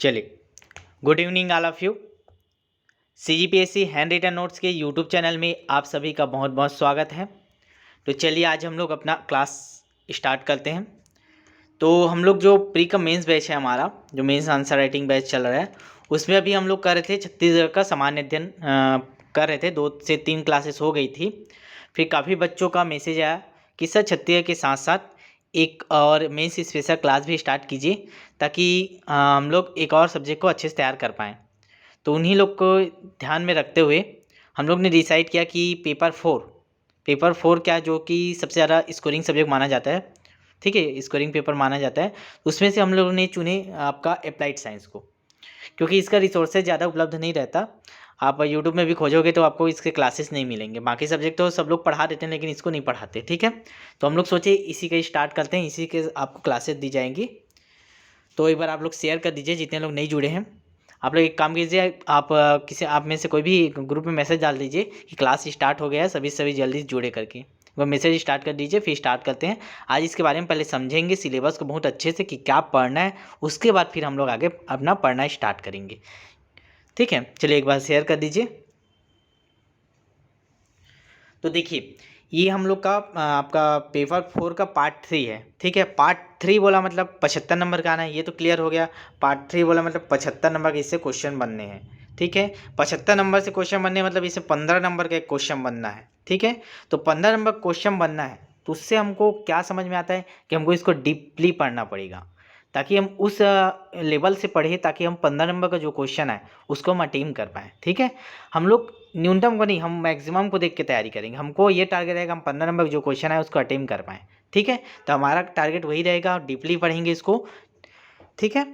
चलिए, good evening all of you. CGPSC handwritten notes के YouTube channel में आप सभी का बहुत बहुत स्वागत है। तो चलिए आज हम लोग अपना क्लास स्टार्ट करते हैं। तो हम लोग जो प्री का मेंस बैच है हमारा, जो मेंस आंसर राइटिंग बैच चल रहा है, उसमें अभी हम लोग कर रहे थे छत्तीसगढ़ का सामान्य अध्ययन कर रहे थे। 2 से 3 क्लासेस हो गई थी। फिर काफ़ी बच्चों का मैसेज आया कि सर छत्तीसगढ़ के साथ साथ एक और मेंस स्पेशल क्लास भी स्टार्ट कीजिए, ताकि हम लोग एक और सब्जेक्ट को अच्छे से तैयार कर पाएँ। तो उन्हीं लोग को ध्यान में रखते हुए हम लोग ने डिसाइड किया कि पेपर फोर क्या, जो कि सबसे ज़्यादा स्कोरिंग सब्जेक्ट माना जाता है, ठीक है, स्कोरिंग पेपर माना जाता है, उसमें से हम लोगों ने चुने आपका अप्लाइड साइंस को, क्योंकि इसका रिसोर्सेज ज़्यादा उपलब्ध नहीं रहता। आप यूट्यूब में भी खोजोगे तो आपको इसके क्लासेस नहीं मिलेंगे। बाकी सब्जेक्ट तो सब लोग पढ़ा देते हैं, लेकिन इसको नहीं पढ़ाते, ठीक है। तो हम लोग सोचे इसी का स्टार्ट करते हैं, इसी के आपको क्लासेस दी जाएंगी। तो एक बार आप लोग शेयर कर दीजिए जितने लोग नहीं जुड़े हैं। आप लोग एक काम कीजिए, आप किसी आप में से कोई भी ग्रुप में मैसेज डाल दीजिए कि क्लास स्टार्ट हो गया है, सभी जल्दी जुड़े करके वो मैसेज स्टार्ट कर दीजिए। फिर स्टार्ट करते हैं। आज इसके बारे में पहले समझेंगे सिलेबस को बहुत अच्छे से कि क्या पढ़ना है, उसके बाद फिर हम लोग आगे अपना पढ़ना स्टार्ट करेंगे, ठीक है। चलिए एक बार शेयर कर दीजिए। तो देखिए, ये हम लोग का आपका पेपर 4 का पार्ट 3 है, ठीक है। पार्ट 3 बोला मतलब 75 नंबर का आना है, ये तो क्लियर हो गया। पार्ट 3 बोला मतलब 75 नंबर के इससे क्वेश्चन बनने हैं, ठीक है। 75 नंबर से क्वेश्चन बनने मतलब इससे 15 नंबर का एक क्वेश्चन बनना है, ठीक है। तो 15 नंबर क्वेश्चन बनना है, तो उससे हमको क्या समझ में आता है कि हमको इसको डीपली पढ़ना पड़ेगा, ताकि हम उस लेवल से पढ़ें, ताकि हम 15 नंबर का जो क्वेश्चन है उसको हम अटेम कर पाएँ, ठीक है। हम लोग न्यूनतम को नहीं, हम मैक्सिमम को देख के तैयारी करेंगे। हमको ये टारगेट रहेगा हम 15 नंबर जो क्वेश्चन है उसको अटेम कर पाएँ, ठीक है। तो हमारा टारगेट वही रहेगा, डीपली पढ़ेंगे इसको, ठीक है,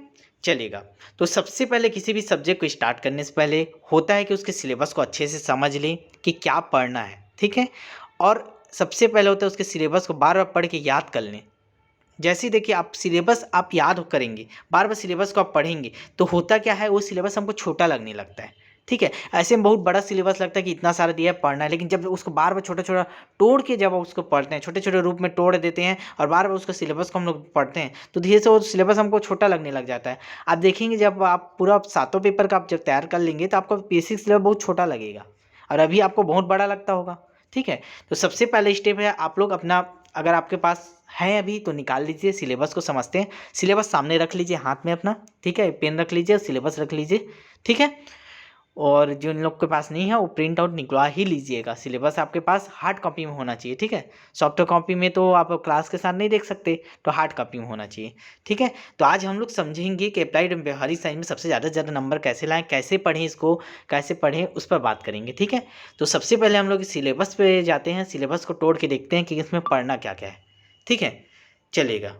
चलेगा। तो सबसे पहले किसी भी सब्जेक्ट को स्टार्ट करने से पहले होता है कि उसके सिलेबस को अच्छे से समझ लें कि क्या पढ़ना है, ठीक है। और सबसे पहले होता है उसके सिलेबस को बार बार पढ़ के याद कर लें। जैसे ही देखिए, आप सिलेबस आप याद करेंगे, बार बार सिलेबस को आप पढ़ेंगे, तो होता क्या है, वो सिलेबस हमको छोटा लगने लगता है, ठीक है। ऐसे में बहुत बड़ा सिलेबस लगता है कि इतना सारा दिया है पढ़ना है, लेकिन जब उसको बार बार छोटा छोटा तोड़ के जब उसको पढ़ते हैं, छोटे छोटे रूप में तोड़ देते हैं और बार बार उसका सिलेबस को हम लोग पढ़ते हैं, तो धीरे से वो सिलेबस हमको छोटा लगने लग जाता है। आप देखेंगे जब आप पूरा 7 पेपर का आप जब तैयार कर लेंगे तो आपका बेसिक सिलेबस बहुत छोटा लगेगा और अभी आपको बहुत बड़ा लगता होगा, ठीक है। तो सबसे पहले स्टेप है, आप लोग अपना, अगर आपके पास है अभी तो निकाल लीजिए, सिलेबस को समझते हैं। सिलेबस सामने रख लीजिए हाथ में अपना, ठीक है, पेन रख लीजिए, सिलेबस रख लीजिए, ठीक है। और जिन लोग के पास नहीं है वो प्रिंट आउट निकलवा ही लीजिएगा। सिलेबस आपके पास हार्ड कॉपी में होना चाहिए, ठीक है। सॉफ्ट कॉपी में तो आप क्लास के साथ नहीं देख सकते, तो हार्ड कॉपी में होना चाहिए, ठीक है। तो आज हम लोग समझेंगे कि अप्लाइड व्यवहारिक साइंस में सबसे ज़्यादा नंबर कैसे लाएं, कैसे पढ़ें, इसको कैसे पढ़ें, उस पर बात करेंगे, ठीक है। तो सबसे पहले हम लोग सिलेबस पे जाते हैं, सिलेबस को तोड़ के देखते हैं कि इसमें पढ़ना क्या क्या है, ठीक है, चलेगा।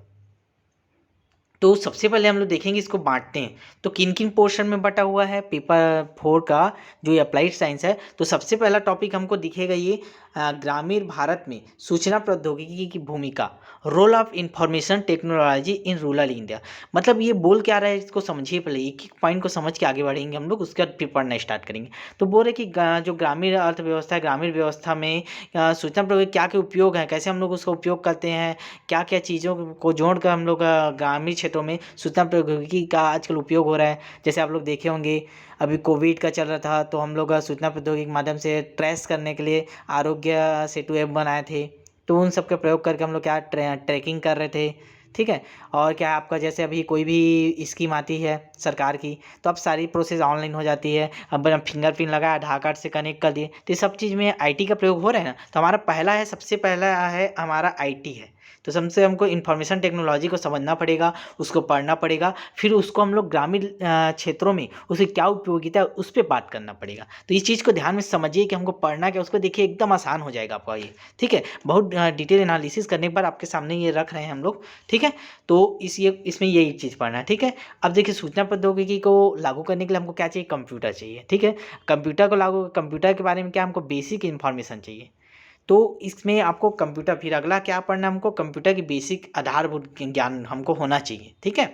तो सबसे पहले हम लोग देखेंगे, इसको बांटते हैं तो किन किन पोर्शन में बटा हुआ है पेपर 4 का जो अप्लाइड साइंस है। तो सबसे पहला टॉपिक हमको दिखेगा ये ग्रामीण भारत में सूचना प्रौद्योगिकी की भूमिका, role of information technology in rural India. मतलब ये बोल क्या रहा है, इसको समझिए पहले, एक एक पॉइंट को समझ के आगे बढ़ेंगे हम लोग, उसके बाद फिर पढ़ना स्टार्ट करेंगे। तो बोल रहे कि जो ग्रामीण अर्थव्यवस्था है, ग्रामीण व्यवस्था में सूचना प्रौद्योगिकी क्या क्या उपयोग है, कैसे हम लोग उसका उपयोग करते हैं, क्या क्या चीज़ों को जोड़कर हम लोग ग्रामीण क्षेत्रों में सूचना प्रौद्योगिकी का आजकल उपयोग हो रहा है। जैसे आप लोग देखे होंगे, अभी कोविड का चल रहा था, तो हम लोग सूचना प्रौद्योगिकी के माध्यम से ट्रेस करने के लिए आरोग्य सेतु ऐप बनाए थे। तो उन सब का प्रयोग करके हम लोग क्या ट्रैकिंग कर रहे थे, ठीक है। और क्या आपका जैसे अभी कोई भी स्कीम आती है सरकार की, तो अब सारी प्रोसेस ऑनलाइन हो जाती है। अब फिंगरप्रिंट लगाया, आधार कार्ड से कनेक्ट कर दिए, तो ये सब चीज़ में आईटी का प्रयोग हो रहा है ना। तो हमारा पहला है, सबसे पहला है हमारा आईटी है। तो सबसे हमको इन्फॉर्मेशन टेक्नोलॉजी को समझना पड़ेगा, उसको पढ़ना पड़ेगा, फिर उसको हम लोग ग्रामीण क्षेत्रों में उसकी क्या उपयोगिता है उस पर बात करना पड़ेगा। तो इस चीज़ को ध्यान में समझिए कि हमको पढ़ना क्या, उसको देखिए, एकदम आसान हो जाएगा आपका ये, ठीक है। बहुत डिटेल एनालिसिस करने पर आपके सामने ये रख रहे हैं हम लोग, ठीक है। तो इसमें यही चीज़ पढ़ना है, ठीक है। अब देखिए, सूचना प्रौद्योगिकी को लागू करने के लिए हमको क्या चाहिए, कंप्यूटर चाहिए, ठीक है। कंप्यूटर के बारे में क्या, हमको बेसिक इन्फॉर्मेशन चाहिए। तो इसमें आपको कंप्यूटर, फिर अगला क्या पढ़ना है, हमको कंप्यूटर की बेसिक आधारभूत ज्ञान हमको होना चाहिए, ठीक है।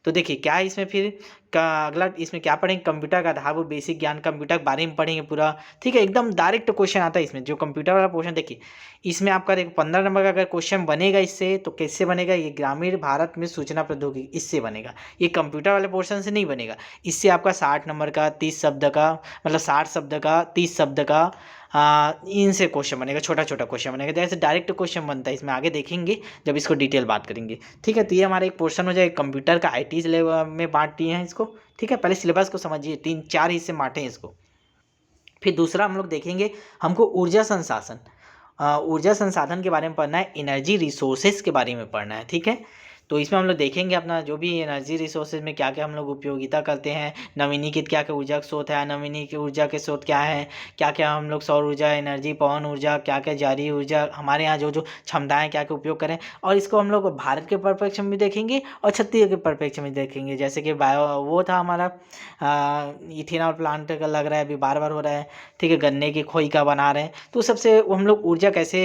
तो देखिए क्या है इसमें, फिर का अगला इसमें क्या पढ़ेंगे, कंप्यूटर का आधारभूत बेसिक ज्ञान, कंप्यूटर के बारे में पढ़ेंगे पूरा, ठीक है। एकदम डायरेक्ट क्वेश्चन आता है इसमें, जो कंप्यूटर वाला पोर्शन देखिए इसमें आपका देखो 15 नंबर का अगर क्वेश्चन बनेगा इससे, तो कैसे बनेगा, ये ग्रामीण भारत में सूचना प्रौद्योगिकी इससे बनेगा, ये कंप्यूटर वाले पोर्शन से नहीं बनेगा। इससे आपका 60 नंबर का 30 शब्द का, मतलब 60 शब्द का 30 शब्द का इनसे क्वेश्चन बनेगा, छोटा छोटा क्वेश्चन बनेगा, जैसे डायरेक्ट क्वेश्चन बनता है इसमें, आगे देखेंगे जब इसको डिटेल बात करेंगे, ठीक है। तो ये हमारा एक पोर्शन हो जाए, कंप्यूटर का IT लेवल में बांट दिए हैं इसको, ठीक है। पहले सिलेबस को समझिए, 3-4 हिस्से बांटे हैं इसको। फिर दूसरा हम लोग देखेंगे, हमको ऊर्जा संसाधन, ऊर्जा संसाधन के बारे में पढ़ना है, एनर्जी रिसोर्सेज के बारे में पढ़ना है, ठीक है। तो इसमें हम लोग देखेंगे अपना जो भी एनर्जी रिसोर्सेज में क्या क्या हम लोग उपयोगिता करते हैं, नवीनीकृत क्या क्या ऊर्जा के स्रोत है, नवीनीकृत ऊर्जा के स्रोत क्या है, क्या क्या हम लोग सौर ऊर्जा, एनर्जी, पवन ऊर्जा, क्या क्या जारी ऊर्जा, हमारे यहाँ जो जो क्षमताएं क्या क्या उपयोग करें। और इसको हम लोग भारत के परिप्रेक्ष्य में भी देखेंगे और छत्तीसगढ़ के परिप्रेक्ष्य में देखेंगे। जैसे कि बायो वो था हमारा इथेनॉल प्लांट का लग रहा है, अभी बार बार हो रहा है, ठीक है। गन्ने की खोई का बना रहे हैं, तो सबसे हम लोग ऊर्जा कैसे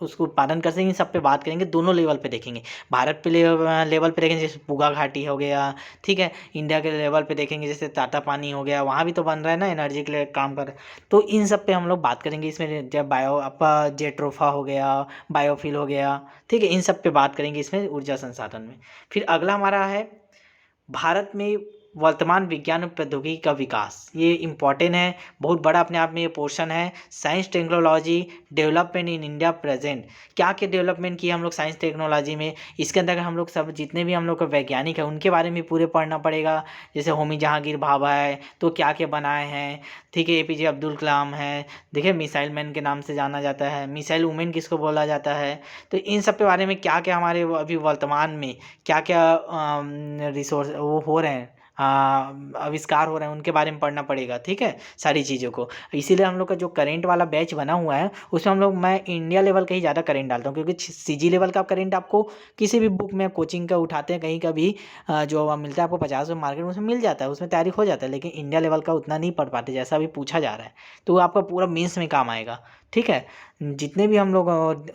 उसको उत्पादन कर सकेंगे, इन सब पे बात करेंगे, दोनों लेवल पे देखेंगे। भारत पे लेवल पे देखेंगे जैसे पुगा घाटी हो गया, ठीक है। इंडिया के लेवल पे देखेंगे जैसे टाटा पानी हो गया, वहाँ भी तो बन रहा है ना, एनर्जी के लिए काम कर रहे हैं। तो इन सब पे हम लोग बात करेंगे इसमें, जब बायो आपका जेट्रोफा हो गया, बायोफिल हो गया, ठीक है, इन सब पे बात करेंगे इसमें ऊर्जा संसाधन में। फिर अगला हमारा है भारत में वर्तमान विज्ञान और प्रौद्योगिकी का विकास, ये इम्पॉर्टेंट है, बहुत बड़ा अपने आप में ये पोर्शन है। Science technology development in India present, क्या क्या डेवलपमेंट किया हम लोग साइंस टेक्नोलॉजी में, इसके अंदर हम लोग सब जितने भी हम लोग का वैज्ञानिक है उनके बारे में पूरे पढ़ना पड़ेगा। जैसे होमी जहांगीर भाभा है तो क्या क्या बनाए हैं, ठीक है। APJ अब्दुल कलाम है, देखिए मिसाइल मैन के नाम से जाना जाता है, मिसाइल वुमेन किसको बोला जाता है। तो इन सब के बारे में क्या क्या हमारे अभी वर्तमान में क्या क्या रिसोर्स वो हो रहे हैं, आविष्कार हो रहे हैं, उनके बारे में पढ़ना पड़ेगा, ठीक है, सारी चीज़ों को। इसीलिए हम लोग का जो करेंट वाला बैच बना हुआ है उसमें हम लोग, मैं इंडिया लेवल का ही ज़्यादा करेंट डालता हूँ, क्योंकि CG लेवल का करेंट आपको किसी भी बुक में कोचिंग का उठाते हैं कहीं का भी जो मिलता है आपको 50 में मार्केट में, उसमें मिल जाता है, उसमें तैयारी हो जाता है। लेकिन इंडिया लेवल का उतना नहीं पढ़ पाते जैसा अभी पूछा जा रहा है, तो वो आपका पूरा मेंस में काम आएगा, ठीक है। जितने भी हम लोग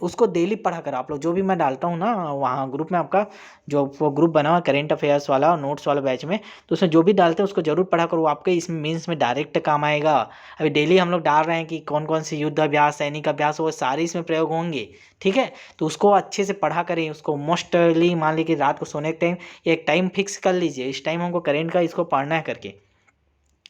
उसको डेली पढ़ा कर आप लोग, जो भी मैं डालता हूँ ना वहाँ ग्रुप में, आपका जो वो ग्रुप बना हुआ करेंट अफेयर्स वाला और नोट्स वाला बैच में, तो उसमें जो भी डालते हैं उसको जरूर पढ़ा करो, आपके इसमें मेंस में डायरेक्ट काम आएगा। अभी डेली हम लोग डाल रहे हैं कि कौन कौन से युद्ध अभ्यास, सैनिक अभ्यास, वो सारे इसमें प्रयोग होंगे, ठीक है। तो उसको अच्छे से पढ़ा करें, उसको मोस्टली मान लीजिए रात को सोने के टाइम एक टाइम फिक्स कर लीजिए, इस टाइम हमको करेंट का इसको पढ़ना है करके,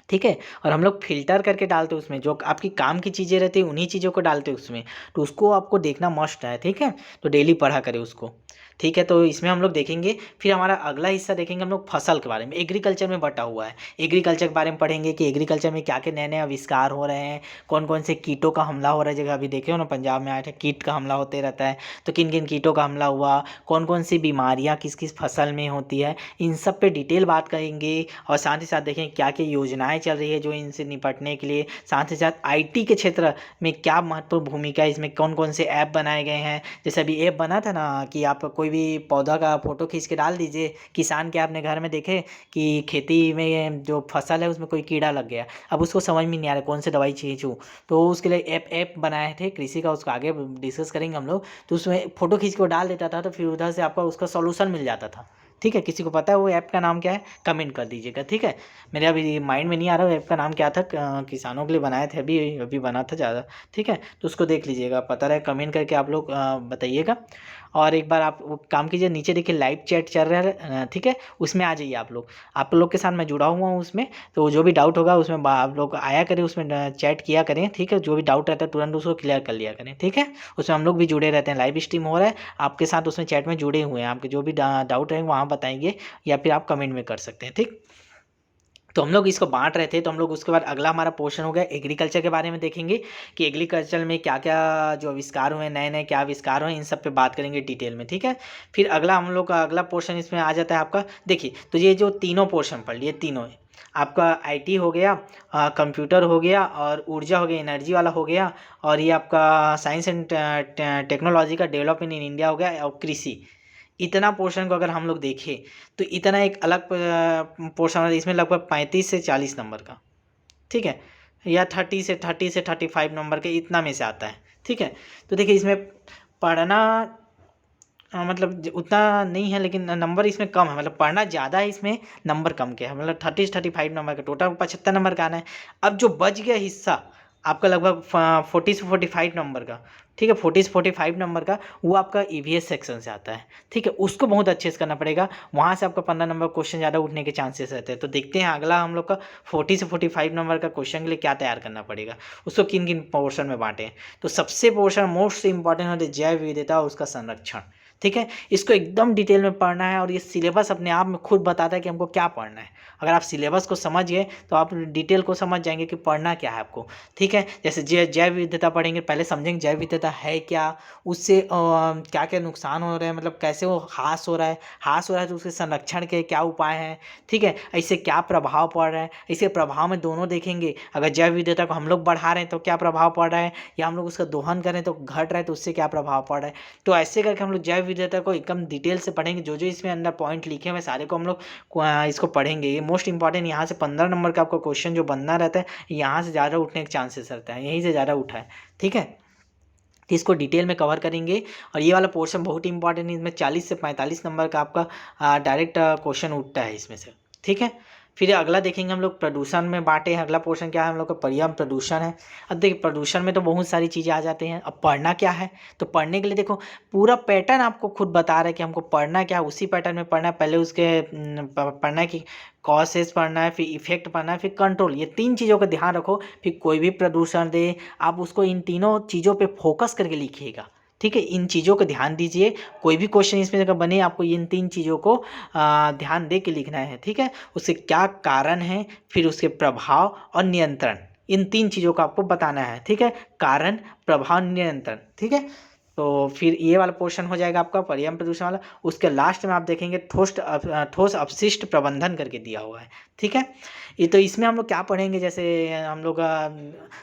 ठीक है। और हम लोग फिल्टर करके डालते हैं उसमें, जो आपकी काम की चीज़ें रहती हैं उन्हीं चीज़ों को डालते हैं उसमें, तो उसको आपको देखना मस्ट है, ठीक है। तो डेली पढ़ा करें उसको, ठीक है। तो इसमें हम लोग देखेंगे, फिर हमारा अगला हिस्सा देखेंगे हम लोग फसल के बारे में, एग्रीकल्चर में बटा हुआ है, एग्रीकल्चर के बारे में पढ़ेंगे कि एग्रीकल्चर में क्या क्या नए नए आविष्कार हो रहे हैं, कौन कौन से कीटों का हमला हो रहा है। जगह अभी देखे हो ना, पंजाब में आया था, कीट का हमला होते रहता है, तो किन किन कीटों का हमला हुआ, कौन कौन सी बीमारियाँ किस किस फसल में होती है, इन सब पे डिटेल बात करेंगे। और साथ ही साथ देखें क्या क्या योजनाएं चल रही है जो इनसे निपटने के लिए, साथ ही साथ IT के क्षेत्र में क्या महत्वपूर्ण भूमिका है, इसमें कौन कौन से ऐप बनाए गए हैं। जैसे अभी ऐप बना था ना कि आप कोई भी पौधा का फोटो खींच के डाल दीजिए, किसान के आपने घर में देखे कि खेती में जो फसल है उसमें कोई कीड़ा लग गया, अब उसको समझ में नहीं आ रहा कौन से दवाई छींचूं, तो उसके लिए ऐप बनाए थे कृषि का, उसको आगे डिस्कस करेंगे हम लोग। तो उसमें फोटो खींच के डाल देता था, तो फिर उधर से आपका उसका सॉल्यूशन मिल जाता था, ठीक है। किसी को पता है वो ऐप का नाम क्या है, कमेंट कर दीजिएगा, ठीक है। मेरे अभी माइंड में नहीं आ रहा ऐप का नाम क्या था, किसानों के लिए बनाए थे, अभी अभी बना था ज़्यादा, ठीक है। तो उसको देख लीजिएगा, पता रहे कमेंट करके आप लोग बताइएगा। और एक बार आप वो काम कीजिए, नीचे देखिए लाइव चैट चल रहा है, ठीक है, उसमें आ जाइए आप लोग के साथ मैं जुड़ा हुआ हूँ उसमें। तो जो भी डाउट होगा उसमें आप लोग आया करें, उसमें चैट किया करें, ठीक है। जो भी डाउट रहता है तुरंत उसको क्लियर कर लिया करें, ठीक है। उसमें हम लोग भी जुड़े रहते हैं, लाइव स्ट्रीम हो रहा है आपके साथ, उसमें चैट में जुड़े हुए हैं, आपके जो भी डाउट रहेंगे वहाँ बताएंगे, या फिर आप कमेंट में कर सकते हैं, ठीक। तो हम लोग इसको बांट रहे थे, तो हम लोग उसके बाद अगला हमारा पोर्शन हो गया एग्रीकल्चर के बारे में देखेंगे कि एग्रीकल्चर में क्या क्या जो आविष्कार हुए, नए नए क्या आविष्कार हुए, इन सब पे बात करेंगे डिटेल में, ठीक है। फिर अगला हम लोग का अगला पोर्शन इसमें आ जाता है आपका, देखिए तो ये जो तीनों पोर्शन पढ़ लिए, तीनों आपका IT हो गया, कंप्यूटर हो गया, और ऊर्जा हो गया, एनर्जी वाला हो गया, और ये आपका साइंस एंड टेक्नोलॉजी का डेवलपमेंट इन इंडिया हो गया, और कृषि, इतना पोर्शन को अगर हम लोग देखें तो इतना एक अलग पोर्शन है, इसमें लगभग 35 से 40 नंबर का, ठीक है, या 30 से 35 नंबर के इतना में से आता है, ठीक है। तो देखिए इसमें पढ़ना मतलब उतना नहीं है, लेकिन नंबर इसमें कम है, मतलब पढ़ना ज़्यादा है, इसमें नंबर कम के है, मतलब 30 से 35 नंबर का, टोटल 75 नंबर का आना है। अब जो बच गया हिस्सा आपका लगभग 40 से 45 नंबर का, ठीक है, 40 से 45 नंबर का, वो आपका ईवीएस सेक्शन से आता है, ठीक है, उसको बहुत अच्छे से करना पड़ेगा। वहाँ से आपका 15 नंबर क्वेश्चन ज़्यादा उठने के चांसेस रहते हैं। तो देखते हैं अगला हम लोग का 40 से 45 नंबर का क्वेश्चन के लिए क्या तैयार करना पड़ेगा, उसको किन किन पोर्शन में बांटें। तो सबसे पोर्शन मोस्ट इंपॉर्टेंट होता है जैव विविधता और उसका संरक्षण, ठीक है। इसको एकदम डिटेल में पढ़ना है, और ये सिलेबस अपने आप में खुद बताता है कि हमको क्या पढ़ना है। अगर आप सिलेबस को समझ गए तो आप डिटेल को समझ जाएंगे कि पढ़ना क्या है आपको, ठीक है। जैसे जैव विविधता पढ़ेंगे, पहले समझेंगे जैव विविधता है क्या, उससे क्या क्या नुकसान हो रहे हैं, मतलब कैसे वो ह्रास हो रहा है, तो उसके संरक्षण के क्या उपाय हैं, ठीक है, इससे क्या प्रभाव पड़ रहा है। इसके प्रभाव में दोनों देखेंगे, अगर जैव विविधता को हम लोग बढ़ा रहे हैं तो क्या प्रभाव पड़ रहा है, या हम लोग उसका दोहन करें तो घट रहा है तो उससे क्या प्रभाव पड़ रहा है। तो ऐसे करके हम लोग जैव विविधता को एकदम डिटेल से पढ़ेंगे, जो जो इसमें अंदर पॉइंट लिखे हुए सारे को हम लोग इसको पढ़ेंगे। ये मोस्ट इंपॉर्टेंट, यहाँ से 15 नंबर का आपका क्वेश्चन जो बनना रहता है, यहाँ से ज़्यादा उठने के चांसेस रहता है, यहीं से ज़्यादा उठा है, ठीक है। तो इसको डिटेल में कवर करेंगे, और ये वाला पोर्शन बहुत इंपॉर्टेंट है, इसमें 40 से 45 नंबर का आपका डायरेक्ट क्वेश्चन उठता है इसमें से, ठीक है। फिर अगला देखेंगे हम लोग प्रदूषण में बांटे हैं, अगला पोर्शन क्या है हम लोग का, पर्यावरण प्रदूषण है। अब देखिए प्रदूषण में तो बहुत सारी चीज़ें आ जाती हैं, अब पढ़ना क्या है, तो पढ़ने के लिए देखो पूरा पैटर्न आपको खुद बता रहा है कि हमको पढ़ना क्या है, उसी पैटर्न में पढ़ना है। पहले उसके पढ़ना है कि कॉसेस पढ़ना है, फिर इफेक्ट पढ़ना है, फिर कंट्रोल, ये 3 चीज़ों का ध्यान रखो। फिर कोई भी प्रदूषण दे, आप उसको इन तीनों चीज़ों पे फोकस करके लिखिएगा, ठीक है, इन चीज़ों को ध्यान दीजिए। कोई भी क्वेश्चन इसमें अगर बने, आपको इन 3 चीज़ों को ध्यान दे के लिखना है, ठीक है। उसके क्या कारण है, फिर उसके प्रभाव और नियंत्रण, इन 3 चीज़ों को आपको बताना है, ठीक है, कारण, प्रभाव, नियंत्रण, ठीक है। तो फिर ये वाला पोर्शन हो जाएगा आपका पर्यावरण प्रदूषण वाला। उसके लास्ट में आप देखेंगे ठोस अपशिष्ट प्रबंधन करके दिया हुआ है, ठीक है। ये तो इसमें हम लोग क्या पढ़ेंगे, जैसे हम लोग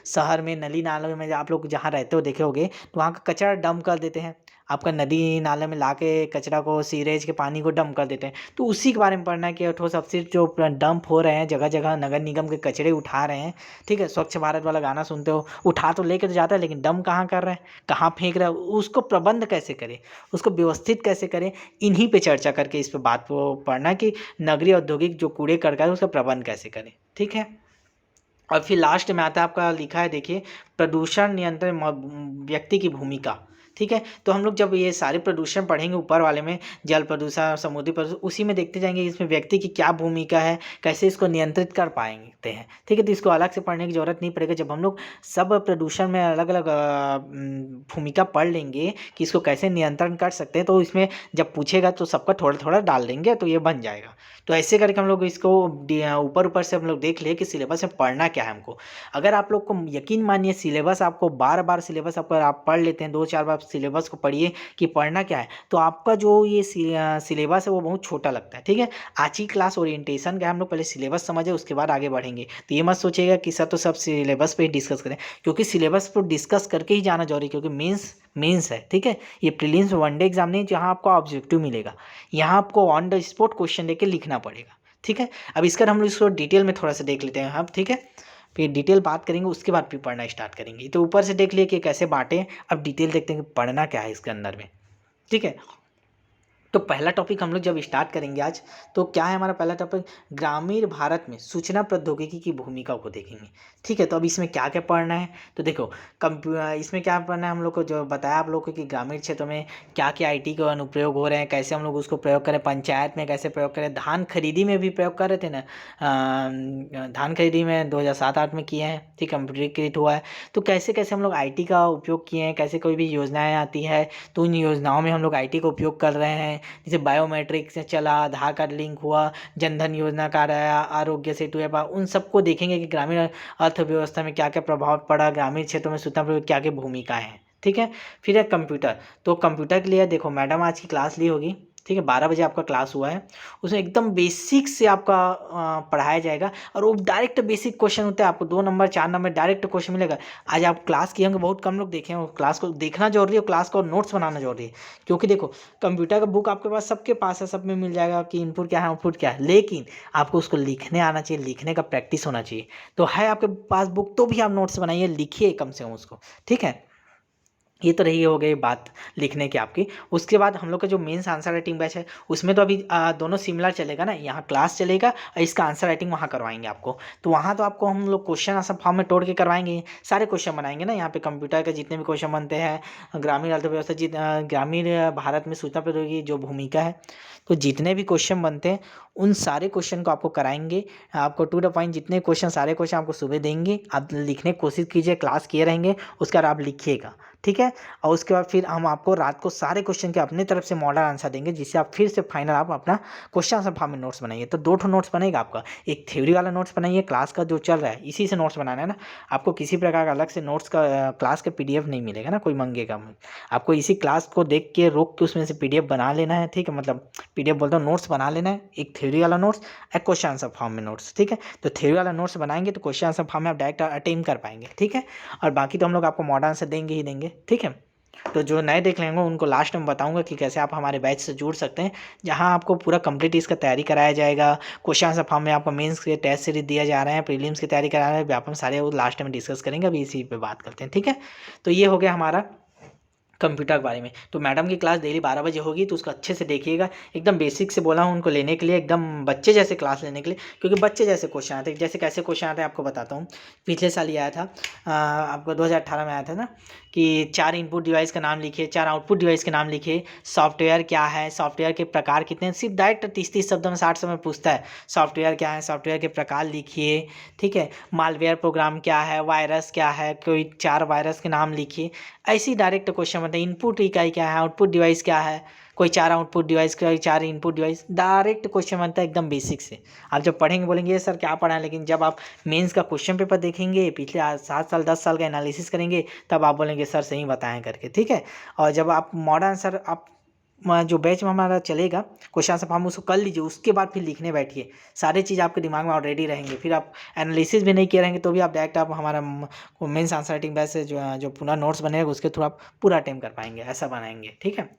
शहर में नली नालों में आप लोग जहाँ रहते हो देखे होगे, तो वहाँ का कचरा डंप कर देते हैं, आपका नदी नाले में लाके कचरा को, सीवरेज के पानी को डंप कर देते हैं। तो उसी के बारे में पढ़ना है कि ठोस अपशिष्ट जो डंप हो रहे हैं जगह जगह, नगर निगम के कचरे उठा रहे हैं, ठीक है। स्वच्छ भारत वाला गाना सुनते हो, उठा तो लेके तो जाता है, लेकिन डंप कहाँ कर रहे हैं, कहाँ फेंक रहा है, उसको प्रबंध कैसे करें, उसको व्यवस्थित कैसे करें, इन्हीं पे चर्चा करके इस पे बात को पढ़ना कि नगरीय औद्योगिक जो कूड़े करकट है उसका प्रबंध कैसे करें, ठीक है। और फिर लास्ट में आता है आपका लिखा है, देखिए प्रदूषण नियंत्रण व्यक्ति की भूमिका, ठीक है। तो हम लोग जब ये सारे प्रदूषण पढ़ेंगे ऊपर वाले में, जल प्रदूषण, समुद्री प्रदूषण, उसी में देखते जाएंगे इसमें व्यक्ति की क्या भूमिका है, कैसे इसको नियंत्रित कर पाएंगे हैं, ठीक है। तो इसको अलग से पढ़ने की जरूरत नहीं पड़ेगी, जब हम लोग सब प्रदूषण में अलग अलग भूमिका पढ़ लेंगे कि इसको कैसे नियंत्रण कर सकते हैं, तो इसमें जब पूछेगा तो सबका थोड़ा थोड़ा डाल देंगे, तो ये बन जाएगा। तो ऐसे करके हम लोग इसको ऊपर ऊपर से हम लोग देख ले कि सिलेबस में पढ़ना क्या है हमको। अगर आप लोग को यकीन मानिए, सिलेबस आपको बार बार सिलेबस आपको आप पढ़ लेते हैं, 2-4 बार सिलेबस को पढ़िए कि पढ़ना क्या है, तो आपका जो ये सिलेबस है वो बहुत छोटा लगता है, ठीक है। आज की क्लास ओरिएंटेशन का हम लोग पहले सिलेबस समझे, उसके बाद आगे बढ़ेंगे। तो ये मत सोचिएगा कि सर तो सब सिलेबस पे ही डिस्कस करें, क्योंकि सिलेबस पर डिस्कस करके ही जाना जरूरी है, क्योंकि मेंस है, ठीक है। ये प्रीलिम्स वनडे एग्जाम नहीं, जहाँ आपको ऑब्जेक्टिव मिलेगा, यहाँ आपको ऑन द स्पॉट क्वेश्चन लेके लिखना पड़ेगा, ठीक है। अब इसका हम लोग इसको डिटेल में थोड़ा सा देख लेते हैं हम, ठीक है। फिर डिटेल बात करेंगे, उसके बाद फिर पढ़ना स्टार्ट करेंगे। तो ऊपर से देख लिए कि कैसे बांटे, अब डिटेल देखते हैं कि पढ़ना क्या है इसके अंदर में, ठीक है। तो पहला टॉपिक हम लोग जब स्टार्ट करेंगे आज, तो क्या है हमारा पहला टॉपिक, ग्रामीण भारत में सूचना प्रौद्योगिकी की भूमिका को देखेंगे, ठीक है। तो अब इसमें क्या क्या पढ़ना है, तो देखो इसमें क्या पढ़ना है हम लोग को, जो बताया आप लोग को कि ग्रामीण क्षेत्रों में क्या क्या आईटी के अनुप्रयोग हो रहे हैं, कैसे हम लोग उसको प्रयोग करें, पंचायत में कैसे प्रयोग करें, धान खरीदी में भी प्रयोग कर रहे थे ना, धान खरीदी में 2007-8 में किए हैं, ठीक, कंप्यूटरीकृत हुआ है। तो कैसे कैसे हम लोग आईटी का उपयोग किए हैं, कैसे कोई भी योजनाएं आती है तो उन योजनाओं में हम लोग आईटी का उपयोग कर रहे हैं, जैसे बायोमेट्रिक से चला, आधार कार्ड लिंक हुआ, जनधन योजना कार्ड आया, आरोग्य सेतु ऐप, उन सबको देखेंगे कि ग्रामीण अर्थव्यवस्था में क्या क्या प्रभाव पड़ा, ग्रामीण क्षेत्रों में सूचना प्रौद्योगिकी क्या क्या भूमिकाएं हैं, ठीक है। फिर है कंप्यूटर, तो कंप्यूटर के लिए देखो मैडम आज की क्लास ली होगी, ठीक है, 12 बजे आपका क्लास हुआ है, उसमें एकदम बेसिक से आपका पढ़ाया जाएगा, और वो डायरेक्ट बेसिक क्वेश्चन होते हैं, आपको 2 नंबर 4 नंबर डायरेक्ट क्वेश्चन मिलेगा। आज आप क्लास किए होंगे, बहुत कम लोग देखे हैं, क्लास को देखना जरूरी है, क्लास को नोट्स बनाना जरूरी है, क्योंकि देखो कंप्यूटर का बुक आपके पास सबके पास है, सब में मिल जाएगा कि इनपुट क्या है आउटपुट क्या है, लेकिन आपको उसको लिखने आना चाहिए, लिखने का प्रैक्टिस होना चाहिए। तो है आपके पास बुक, तो भी आप नोट्स बनाइए, लिखिए कम से कम उसको, ठीक है। ये तो रही हो गई बात लिखने की आपकी। उसके बाद हम लोग का जो मेंस आंसर राइटिंग बैच है उसमें तो अभी दोनों सिमिलर चलेगा ना, यहाँ क्लास चलेगा और इसका आंसर राइटिंग वहाँ करवाएंगे आपको। तो वहाँ तो आपको हम लोग क्वेश्चन आंसर फॉर्म में तोड़ के करवाएंगे, सारे क्वेश्चन बनाएंगे ना। यहाँ पे कंप्यूटर के जितने भी क्वेश्चन बनते हैं, ग्रामीण अर्थव्यवस्था ग्रामीण भारत में सूचना प्रौद्योगिकी जो भूमिका है, तो जितने भी क्वेश्चन बनते हैं उन सारे क्वेश्चन को आपको कराएंगे। आपको टू द पॉइंट जितने क्वेश्चन, सारे क्वेश्चन आपको सुबह देंगे, आप लिखने की कोशिश कीजिए, क्लास किए रहेंगे, उसके बाद आप लिखिएगा, ठीक है। और उसके बाद फिर हम आपको रात को सारे क्वेश्चन के अपने तरफ से मॉडल आंसर देंगे, जिससे आप फिर से फाइनल आप अपना क्वेश्चन आंसर फॉर्म में नोट्स बनाइए। तो 2 ठो नोट्स बनेगा आपका, एक थ्योरी वाला नोट्स बनाइए, क्लास का जो चल रहा है इसी से नोट्स बनाना है ना। आपको किसी प्रकार का अलग से नोट्स का क्लास का PDF नहीं मिलेगा ना, कोई मंगेगा। आपको इसी क्लास को देख के रोक के उसमें से PDF बना लेना है, ठीक है। मतलब PDF बोलता हूँ, नोट्स बना लेना है, एक थ्योरी वाला नोट्स, एक क्वेश्चन आंसर फॉर्म में नोट्स, ठीक है। तो थ्योरी वाला नोट्स बनाएंगे तो क्वेश्चन आंसर फॉर्म में आप डायरेक्ट अटेम्प्ट कर पाएंगे, ठीक है। और बाकी तो हम लोग आपको मॉडल आंसर देंगे ही देंगे, ठीक है। तो जो नए देख लेंगे उनको लास्ट में बताऊंगा कि कैसे आप हमारे बैच से जुड़ सकते हैं, जहां आपको पूरा कंप्लीट इसका तैयारी कराया जाएगा। क्वेश्चन आंसर फॉर्म में आपको मेंस के टेस्ट सीरीज दिया जा रहे हैं, प्रीलिम्स की तैयारी करा रहे हैं, व्यापम सारे वो लास्ट में डिस्कस करेंगे। अभी इसी पे बात करते हैं, ठीक है। तो ये हो गया हमारा कंप्यूटर के बारे में। तो मैडम की क्लास डेली 12 बजे होगी, तो उसको अच्छे से देखिएगा। एकदम बेसिक से बोला हूँ उनको लेने के लिए, एकदम बच्चे जैसे क्लास लेने के लिए, क्योंकि बच्चे जैसे क्वेश्चन आते हैं। जैसे कैसे क्वेश्चन आते हैं आपको बताता हूँ। पिछले साल ये आया था, आपको 2018 में आया था ना, कि 4 इनपुट डिवाइस का नाम लिखिए, 4 आउटपुट डिवाइस के नाम लिखिए, सॉफ्टवेयर क्या है, सॉफ्टवेयर के प्रकार कितने हैं। सिर्फ डायरेक्ट 30-30 शब्दों में 60 समय पूछता है, सॉफ्टवेयर क्या है, सॉफ्टवेयर के प्रकार लिखिए, ठीक है। मालवेयर प्रोग्राम क्या है, वायरस क्या है, कोई 4 वायरस के नाम लिखिए। ऐसे ही डायरेक्ट क्वेश्चन मतलब इनपुट इकाई क्या है, आउटपुट डिवाइस क्या है, कोई 4 आउटपुट डिवाइस, कोई 4 इनपुट डिवाइस, डायरेक्ट क्वेश्चन बनता है एकदम बेसिक से। आप जब पढ़ेंगे बोलेंगे ये सर क्या पढ़ा है, लेकिन जब आप मेंस का क्वेश्चन पेपर देखेंगे, पिछले 7 साल 10 साल का एनालिसिस करेंगे, तब आप बोलेंगे सर सही बताएं करके, ठीक है। और जब आप मॉडर्न आंसर आप जो बैच में हमारा चलेगा क्वेश्चन आंसर फॉर्म, उसको कर लीजिए, उसके बाद फिर लिखने बैठिए। सारे चीज़ आपके दिमाग में ऑलरेडी रहेंगे, फिर आप एनालिसिस भी नहीं किए रहेंगे तो भी आप डायरेक्ट आप हमारा मेंस आंसर राइटिंग बैच से जो पूरा नोट्स बनेगा उसके थ्रू आप पूरा अटेम्प्ट कर पाएंगे, ऐसा बनाएंगे, ठीक है।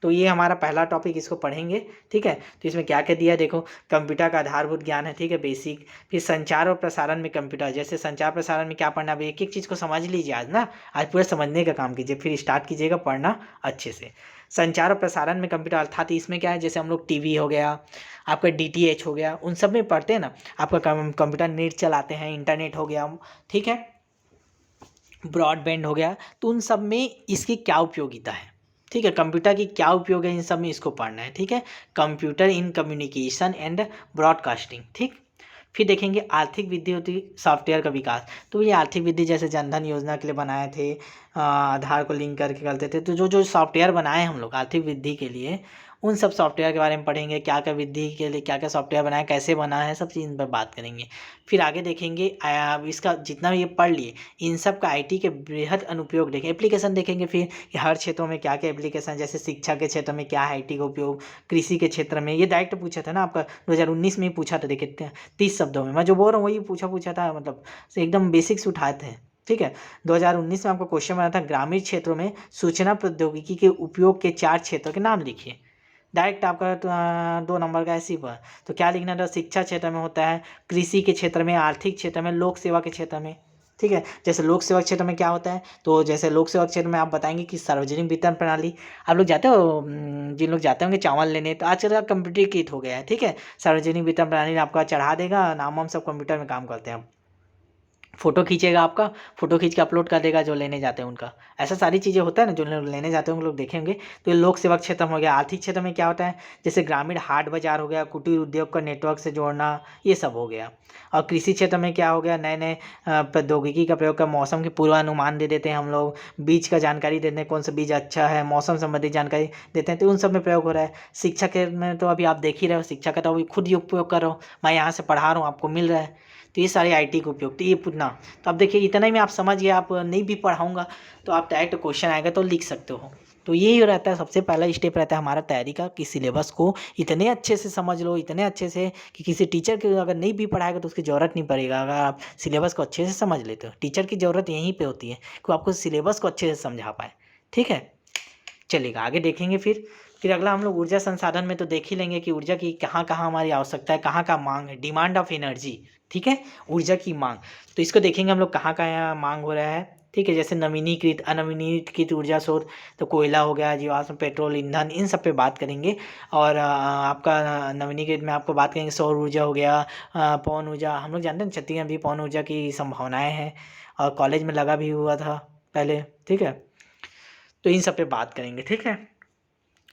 तो ये हमारा पहला टॉपिक, इसको पढ़ेंगे, ठीक है। तो इसमें क्या क्या दिया है देखो, कंप्यूटर का आधारभूत ज्ञान है, ठीक है, बेसिक। फिर संचार और प्रसारण में कंप्यूटर, जैसे संचार प्रसारण में क्या पढ़ना है, एक एक चीज़ को समझ लीजिए आज ना, आज पूरा समझने का काम कीजिए, फिर स्टार्ट कीजिएगा पढ़ना अच्छे से। संचार और प्रसारण में कंप्यूटर अर्थात इसमें क्या है, जैसे हम लोग टीवी हो गया, आपका DTH हो गया, उन सब में पढ़ते हैं ना। आपका कंप्यूटर नेट चलाते हैं, इंटरनेट हो गया, ठीक है, ब्रॉडबैंड हो गया, तो उन सब में इसकी क्या उपयोगिता है, ठीक है, कंप्यूटर की क्या उपयोग है, इन सब में इसको पढ़ना है, ठीक है। Computer in communication and broadcasting, ठीक। फिर देखेंगे आर्थिक वृद्धि होती सॉफ्टवेयर का विकास। तो ये आर्थिक वृद्धि जैसे जनधन योजना के लिए बनाए थे, आधार को लिंक करके करते थे, तो जो जो सॉफ्टवेयर बनाए हम लोग आर्थिक वृद्धि के लिए, उन सब सॉफ्टवेयर के बारे में पढ़ेंगे, क्या क्या वृद्धि के लिए क्या क्या सॉफ्टवेयर बनाए, कैसे बना है, सब चीज़ पर बात करेंगे। फिर आगे देखेंगे इसका जितना भी ये पढ़ लिए, इन सब का IT के बृहद अनुप्रयोग देखें, एप्लीकेशन देखेंगे। फिर कि हर क्षेत्रों में क्या क्या एप्लीकेशन, जैसे शिक्षा के क्षेत्र में क्या है IT का उपयोग, कृषि के क्षेत्र में, ये डायरेक्ट पूछा था ना आपका 2019 में ही पूछा था, देखिए 30 शब्दों में मैं जो बोल रहा हूँ वही पूछा था, मतलब एकदम बेसिक्स उठाए थे, ठीक है। 2019 में आपको क्वेश्चन बना था, ग्रामीण क्षेत्रों में सूचना प्रौद्योगिकी के उपयोग के 4 क्षेत्रों के नाम लिखिए। डायरेक्ट आपका 2 नंबर का ऐसी पर, तो क्या लिखना था, शिक्षा क्षेत्र में होता है, कृषि के क्षेत्र में, आर्थिक क्षेत्र में, लोक सेवा के क्षेत्र में, ठीक है। जैसे लोक सेवा क्षेत्र में क्या होता है, तो जैसे लोक सेवा क्षेत्र में आप बताएंगे कि सार्वजनिक वितरण प्रणाली। आप लोग जाते हो, जिन लोग जाते होंगे चावल लेने, तो आजकल का कंप्यूटरीकृत हो गया है, ठीक है। सार्वजनिक वितरण प्रणाली आपका चढ़ा देगा, नाम वाम सब कंप्यूटर में काम करते हैं। फोटो खींचेगा आपका, फोटो खींच के अपलोड कर देगा जो लेने जाते हैं उनका, ऐसा सारी चीज़ें होता है ना, जो लोग लेने जाते हैं उन लोग देखेंगे। तो ये लोक सेवा क्षेत्र में हो गया। आर्थिक क्षेत्र में क्या होता है, जैसे ग्रामीण हाट बाजार हो गया, कुटीर उद्योग का नेटवर्क से जोड़ना, ये सब हो गया। और कृषि क्षेत्र में क्या हो गया, नए नए प्रौद्योगिकी का प्रयोग कर मौसम के पूर्वानुमान दे देते हैं हम लोग, बीज का जानकारी देते हैं, कौन सा बीज अच्छा है, मौसम संबंधी जानकारी देते हैं, तो उन सब में प्रयोग हो रहा है। शिक्षा के में तो अभी आप देख ही रहे हो, शिक्षा का तो अभी खुद ही उपयोग कर रहा हूँ, मैं यहाँ से पढ़ा रहा हूँ, आपको मिल रहा है। तो ये सारे IT का उपयोग, तो ये पूछना, तो अब देखिए इतना ही में आप समझ गए, आप नहीं भी पढ़ाऊँगा तो आप डायरेक्ट क्वेश्चन आएगा तो लिख सकते हो। तो यही रहता है, सबसे पहला स्टेप रहता है हमारा तैयारी का, कि सिलेबस को इतने अच्छे से समझ लो, इतने अच्छे से कि किसी टीचर के अगर नहीं भी पढ़ाएगा तो उसकी ज़रूरत नहीं पड़ेगा, अगर आप सिलेबस को अच्छे से समझ लेते हो। टीचर की ज़रूरत यहीं पे होती है कि आपको सिलेबस को अच्छे से समझा पाए, ठीक है। चलेगा, आगे देखेंगे। फिर अगला हम लोग ऊर्जा संसाधन में तो देख ही लेंगे कि ऊर्जा की कहाँ कहाँ हमारी आवश्यकता है, कहाँ कहाँ मांग है, डिमांड ऑफ एनर्जी, ठीक है, ऊर्जा की मांग। तो इसको देखेंगे हम लोग कहाँ कहाँ मांग हो रहा है, ठीक है। जैसे नवीनीकृत अनवीनीकृत ऊर्जा स्रोत, तो कोयला हो गया, जीवाश्म, पेट्रोल, ईंधन, इन सब पे बात करेंगे। और आपका नवीनीकृत में आपको बात करेंगे सौर ऊर्जा हो गया, पवन ऊर्जा। हम लोग जानते हैं छत्तीसगढ़ में भी पवन ऊर्जा की संभावनाएं हैं और कॉलेज में लगा भी हुआ था पहले, ठीक है। तो इन सब पे बात करेंगे, ठीक है।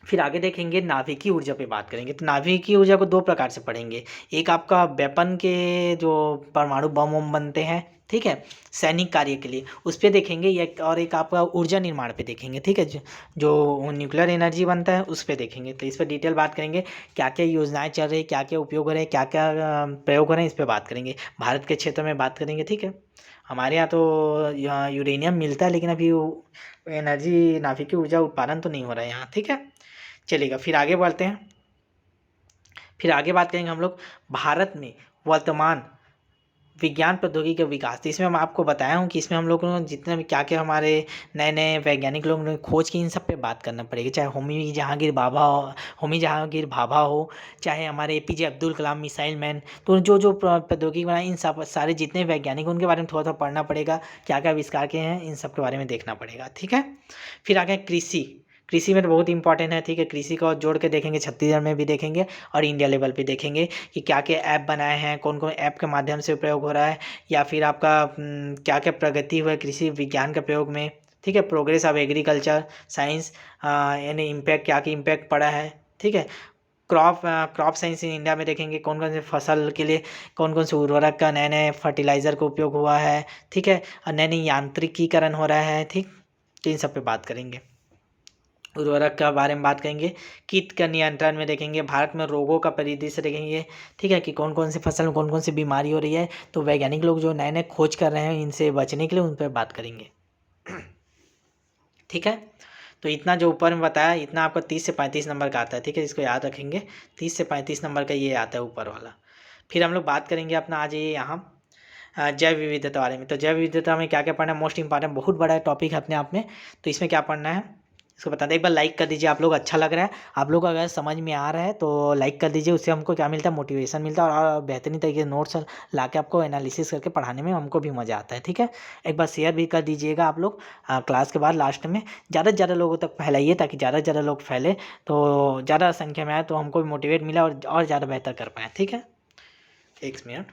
फिर आगे देखेंगे नाभिकीय ऊर्जा पे बात करेंगे। तो नाभिकीय ऊर्जा को दो प्रकार से पढ़ेंगे। एक आपका वेपन के जो परमाणु बम वम बनते हैं, ठीक है, सैनिक कार्य के लिए, उस पे देखेंगे। और एक आपका ऊर्जा निर्माण पे देखेंगे, ठीक है, जो न्यूक्लियर एनर्जी बनता है उस पे देखेंगे। तो इस पर डिटेल बात करेंगे, क्या क्या योजनाएं चल रही है, क्या क्या उपयोग हो रहे हैं, क्या क्या प्रयोग हो रहे हैं, इस पर बात करेंगे। भारत के क्षेत्र में बात करेंगे, ठीक है। हमारे यहाँ तो यहाँ यूरेनियम मिलता है, लेकिन अभी वो एनर्जी नाभिकीय ऊर्जा उत्पादन तो नहीं हो रहा है यहाँ, ठीक है, चलेगा। फिर आगे बढ़ते हैं। फिर आगे बात करेंगे हम लोग भारत में वर्तमान विज्ञान प्रौद्योगिकी का विकास। तो इसमें मैं आपको बताया हूँ कि इसमें हम लोगों को जितने भी क्या क्या हमारे नए नए वैज्ञानिक लोगों ने खोज की, इन सब पे बात करना पड़ेगी। चाहे होमी जहांगीर भाभा हो, चाहे हमारे APJ Abdul Kalam missile man. तो जो जो प्रौद्योगिकी बनाए, इन सब सारे जितने वैज्ञानिक उनके बारे में थोड़ा थोड़ा पढ़ना पड़ेगा, क्या क्या आविष्कार किए हैं, इन सब के बारे में देखना पड़ेगा, ठीक है। फिर आगे कृषि। कृषि में तो बहुत इंपॉर्टेंट है, ठीक है। कृषि को जोड़ के देखेंगे, छत्तीसगढ़ में भी देखेंगे और इंडिया लेवल पे देखेंगे कि क्या क्या ऐप बनाए हैं, कौन कौन ऐप के माध्यम से प्रयोग हो रहा है, या फिर आपका क्या क्या प्रगति हुआ है कृषि विज्ञान के प्रयोग में, ठीक है। प्रोग्रेस ऑफ एग्रीकल्चर साइंस, यानी इम्पैक्ट, क्या क्या इम्पैक्ट पड़ा है, ठीक है। क्रॉप साइंस इन इंडिया में देखेंगे, कौन कौन से फसल के लिए कौन कौन से उर्वरक का, नए नए फर्टिलाइजर का उपयोग हुआ है, ठीक है, और नए नए यांत्रिकीकरण हो रहा है, ठीक। तो इन सब पे बात करेंगे। उर्वरक के बारे में बात करेंगे। कीट का नियंत्रण में देखेंगे। भारत में रोगों का परिदृश्य देखेंगे, ठीक है, कि कौन कौन सी फसल में कौन कौन सी बीमारी हो रही है। तो वैज्ञानिक लोग जो नए नए खोज कर रहे हैं, इनसे बचने के लिए उन पर बात करेंगे, ठीक है। तो इतना जो ऊपर में बताया, इतना आपका 30 से 35 नंबर का आता है, ठीक है, इसको याद रखेंगे। 30 से 35 नंबर का ये आता है ऊपर वाला। फिर हम लोग बात करेंगे अपना आज ये यहाँ जैव विविधता बारे में। तो जैव विविधता में क्या क्या पढ़ना है, मोस्ट इंपॉर्टेंट, बहुत बड़ा टॉपिक है अपने आप में। तो इसमें क्या पढ़ना है इसको बता दें। एक बार लाइक कर दीजिए आप लोग, अच्छा लग रहा है आप लोग, अगर समझ में आ रहा है तो लाइक कर दीजिए। उससे हमको क्या मिलता है, मोटिवेशन मिलता है, और बेहतरीन तरीके से नोट्स ला के आपको एनालिसिस करके पढ़ाने में हमको भी मज़ा आता है, ठीक है। एक बार शेयर भी कर दीजिएगा आप लोग क्लास के बाद लास्ट में। ज़्यादा से ज़्यादा लोगों तक फैलाइए, ताकि ज़्यादा से ज़्यादा लोग फैले, तो ज़्यादा संख्या में आए तो हमको भी मोटिवेट मिला और ज़्यादा बेहतर कर पाएँ, ठीक है। एक मिनट,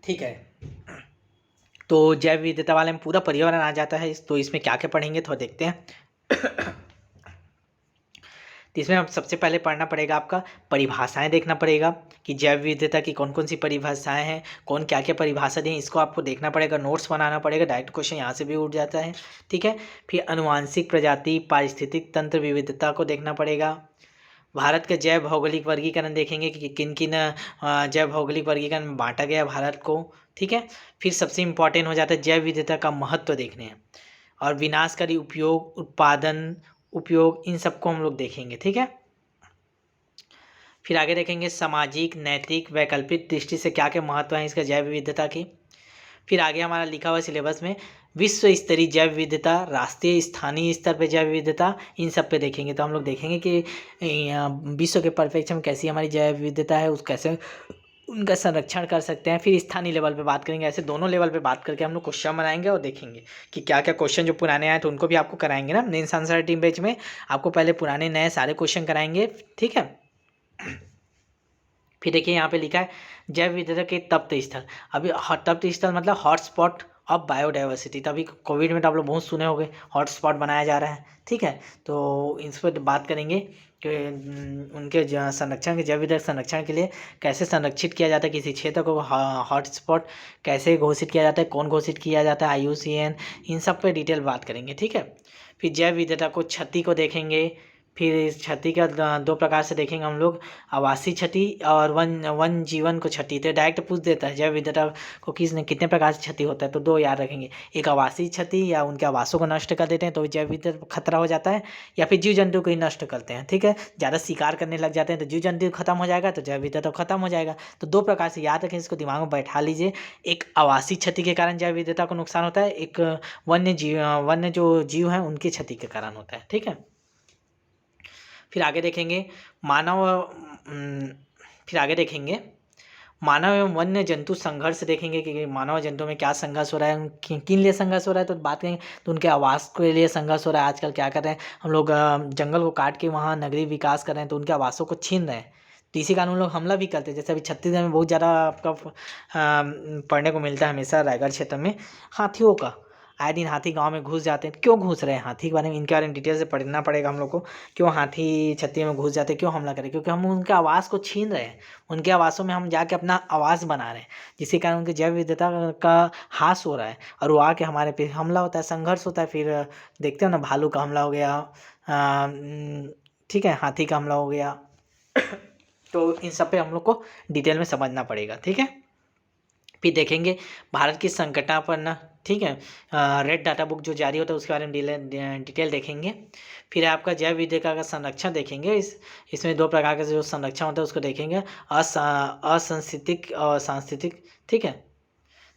ठीक है। तो जैव विविधता वाले में पूरा पर्यावरण आ जाता है। तो इसमें क्या क्या पढ़ेंगे थोड़ा देखते हैं। तो इसमें हम सबसे पहले पढ़ना पड़ेगा, आपका परिभाषाएं देखना पड़ेगा कि जैव विविधता की कौन कौन सी परिभाषाएं हैं, कौन क्या क्या परिभाषा दें, इसको आपको देखना पड़ेगा, नोट्स बनाना पड़ेगा। डायरेक्ट क्वेश्चन यहाँ से भी उठ जाता है, ठीक है। फिर अनुवांशिक प्रजाति पारिस्थितिक तंत्र विविधता को देखना पड़ेगा। भारत के जैव भौगोलिक वर्गीकरण देखेंगे कि किन किन जैव भौगोलिक वर्गीकरण में बांटा गया भारत को, ठीक है। फिर सबसे इम्पॉर्टेंट हो जाता है जैव विविधता का महत्व देखने हैं, और विनाशकारी उपयोग, उत्पादन, उपयोग, इन सबको हम लोग देखेंगे, ठीक है। फिर आगे देखेंगे सामाजिक, नैतिक, वैकल्पिक दृष्टि से क्या क्या महत्व है इसका जैव विविधता की। फिर आगे हमारा लिखा हुआ सिलेबस में विश्व स्तरीय जैव विविधता, राष्ट्रीय स्थानीय स्तर पर जैव विविधता, इन सब पे देखेंगे। तो हम लोग देखेंगे कि विश्व के परिप्रेक्ष्य में कैसी हमारी जैव विविधता है, उस कैसे उनका संरक्षण कर सकते हैं। फिर स्थानीय लेवल पे बात करेंगे। ऐसे दोनों लेवल पे बात करके हम लोग क्वेश्चन बनाएंगे और देखेंगे कि क्या क्या क्वेश्चन जो पुराने आए तो उनको भी आपको कराएंगे ना। मेंस आंसर टीम बैच में आपको पहले पुराने नए सारे क्वेश्चन कराएंगे, ठीक है। फिर देखिए यहाँ पे लिखा है जैव विविधता के तप्त स्थल। अभी तप्त स्थल मतलब हॉटस्पॉट ऑफ बायोडाइवर्सिटी। तो अभी कोविड में तो आप लोग बहुत सुने होंगे, हॉटस्पॉट बनाया जा रहा है, ठीक है। तो इस पर बात करेंगे कि उनके संरक्षण के, जैव विविधता संरक्षण के लिए कैसे संरक्षित किया जाता है किसी क्षेत्र को, हॉटस्पॉट कैसे घोषित किया जाता है, कौन घोषित किया जाता है, IUCN, इन सब पे डिटेल बात करेंगे, ठीक है। फिर जैव विविधता को क्षति को देखेंगे। फिर इस क्षति का दो प्रकार से देखेंगे हम लोग, आवासीय क्षति और वन जीवन को क्षति। तो डायरेक्ट पूछ देता है जैव विविधता को कितने प्रकार से क्षति होता है। तो दो याद रखेंगे, एक आवासीय क्षति, या उनके आवासों को नष्ट कर देते हैं तो जैव विविधता खतरा हो जाता है, या फिर जीव जंतु को ही नष्ट करते हैं, ठीक है। ज़्यादा शिकार करने लग जाते हैं तो जीव जंतु खत्म हो जाएगा, तो जैव विविधता खत्म हो जाएगा। तो दो प्रकार से याद रखें, इसको दिमाग में बैठा लीजिए। एक आवासीय क्षति के कारण जैव विविधता को नुकसान होता है, एक वन्य जो जीव हैं उनकी क्षति के कारण होता है, ठीक है। फिर आगे देखेंगे मानव फिर आगे देखेंगे मानव एवं वन्य जंतु संघर्ष देखेंगे कि मानव जंतु में क्या संघर्ष हो रहा है, किन लिए संघर्ष हो रहा है, तो बात करेंगे। तो उनके आवास के लिए संघर्ष हो रहा है, आजकल क्या कर रहे हैं हम लोग, जंगल को काट के वहाँ नगरीय विकास कर रहे हैं, तो उनके आवासों को छीन रहे हैं। तो इसी कारण हम लोग हमला भी करते हैं। जैसे अभी छत्तीसगढ़ में बहुत ज़्यादा आपका पढ़ने को मिलता है हमेशा, रायगढ़ क्षेत्र में हाथियों का, आए दिन हाथी गांव में घुस जाते हैं। क्यों घुस रहे हैं हाथी के बारे में, इनके बारे में डिटेल से पढ़ना पड़ेगा हम लोग को। क्यों हाथी छत्तीसगढ़ में घुस जाते हैं, क्यों हमला करें, क्योंकि हम उनके आवास को छीन रहे हैं। उनके आवासों में हम जाके अपना आवास बना रहे हैं, जिसके कारण उनकी जैव विविधता का ह्रास हो रहा है, और वो आके हमारे पे हमला होता है, संघर्ष होता है। फिर देखते हो ना, भालू का हमला हो गया, ठीक है, हाथी का हमला हो गया। तो इन सब पे हम लोग को डिटेल में समझना पड़ेगा, ठीक है। फिर देखेंगे भारत की संकटापन्न, ठीक है, रेड डाटा बुक जो जारी होता है उसके बारे में डिटेल देखेंगे। फिर आपका जैव विविधता का संरक्षण देखेंगे। इसमें 2 प्रकार का जो संरक्षण होता है उसको देखेंगे, असंस्कृतिक और सांस्कृतिक, ठीक है।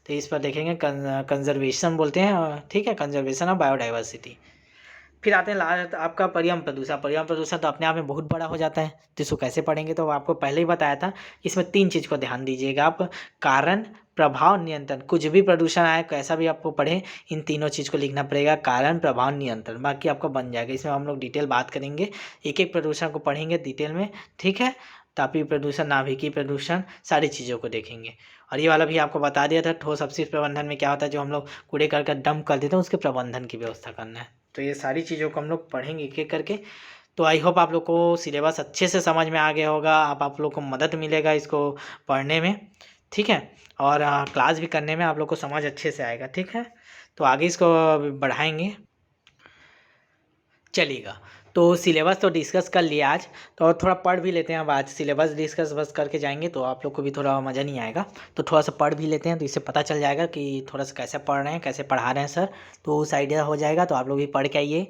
तो इस पर देखेंगे, कंजर्वेशन बोलते हैं, ठीक है, कंजर्वेशन ऑफ बायोडाइवर्सिटी। फिर आते हैं लास्ट आपका पर्यावरण प्रदूषण। पर्यावरण प्रदूषण तो अपने आप में बहुत बड़ा हो जाता है, तो इसको कैसे पढ़ेंगे, तो आपको पहले ही बताया था। इसमें 3 चीज़ को ध्यान दीजिएगा आप, कारण, प्रभाव, नियंत्रण। कुछ भी प्रदूषण आए, कैसा भी आपको पढ़े, इन तीनों चीज़ को लिखना पड़ेगा, कारण, प्रभाव, नियंत्रण। बाकी आपको बन जाएगा। इसमें हम लोग डिटेल बात करेंगे, एक एक प्रदूषण को पढ़ेंगे डिटेल में, ठीक है। तापीय प्रदूषण, नाभिकीय प्रदूषण, सारी चीज़ों को देखेंगे। और ये वाला भी आपको बता दिया था, ठोस अपशिष्ट प्रबंधन में क्या होता है, जो हम लोग कूड़े करकट डंप कर देते हैं उसके प्रबंधन की व्यवस्था करना है। तो ये सारी चीज़ों को हम लोग पढ़ेंगे एक एक करके। तो आई होप आप लोग को सिलेबस अच्छे से समझ में आ गया होगा, आप लोग को मदद मिलेगा इसको पढ़ने में, ठीक है। और क्लास भी करने में आप लोग को समझ अच्छे से आएगा, ठीक है। तो आगे इसको बढ़ाएंगे, चलेगा। तो सिलेबस तो डिस्कस कर लिया आज, तो और थोड़ा पढ़ भी लेते हैं। अब आज सिलेबस डिस्कस बस करके जाएंगे तो आप लोग को भी थोड़ा मज़ा नहीं आएगा, तो थोड़ा सा पढ़ भी लेते हैं, तो इससे पता चल जाएगा कि थोड़ा सा कैसे पढ़ रहे हैं, कैसे पढ़ा रहे हैं सर, तो उस आइडिया हो जाएगा। तो आप लोग भी पढ़ के आइए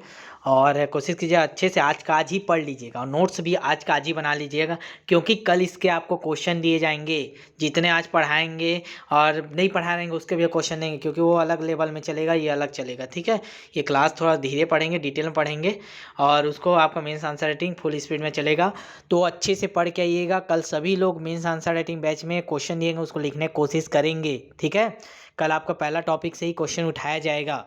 और कोशिश कीजिए अच्छे से आज का आज ही पढ़ लीजिएगा, और नोट्स भी आज का आज ही बना लीजिएगा, क्योंकि कल इसके आपको क्वेश्चन दिए जाएंगे। जितने आज पढ़ाएंगे और नहीं पढ़ा रहेंगे उसके भी क्वेश्चन देंगे, क्योंकि वो अलग लेवल में चलेगा, ये अलग चलेगा, ठीक है। ये क्लास थोड़ा धीरे पढ़ेंगे, डिटेल में पढ़ेंगे, और उसको आपका mains answer writing full speed में चलेगा। तो अच्छे से पढ़ के आइएगा। कल सभी लोग मेंस आंसर राइटिंग बैच में क्वेश्चन दिएंगे, उसको लिखने की कोशिश करेंगे, ठीक है। कल आपका पहला टॉपिक से ही क्वेश्चन उठाया जाएगा,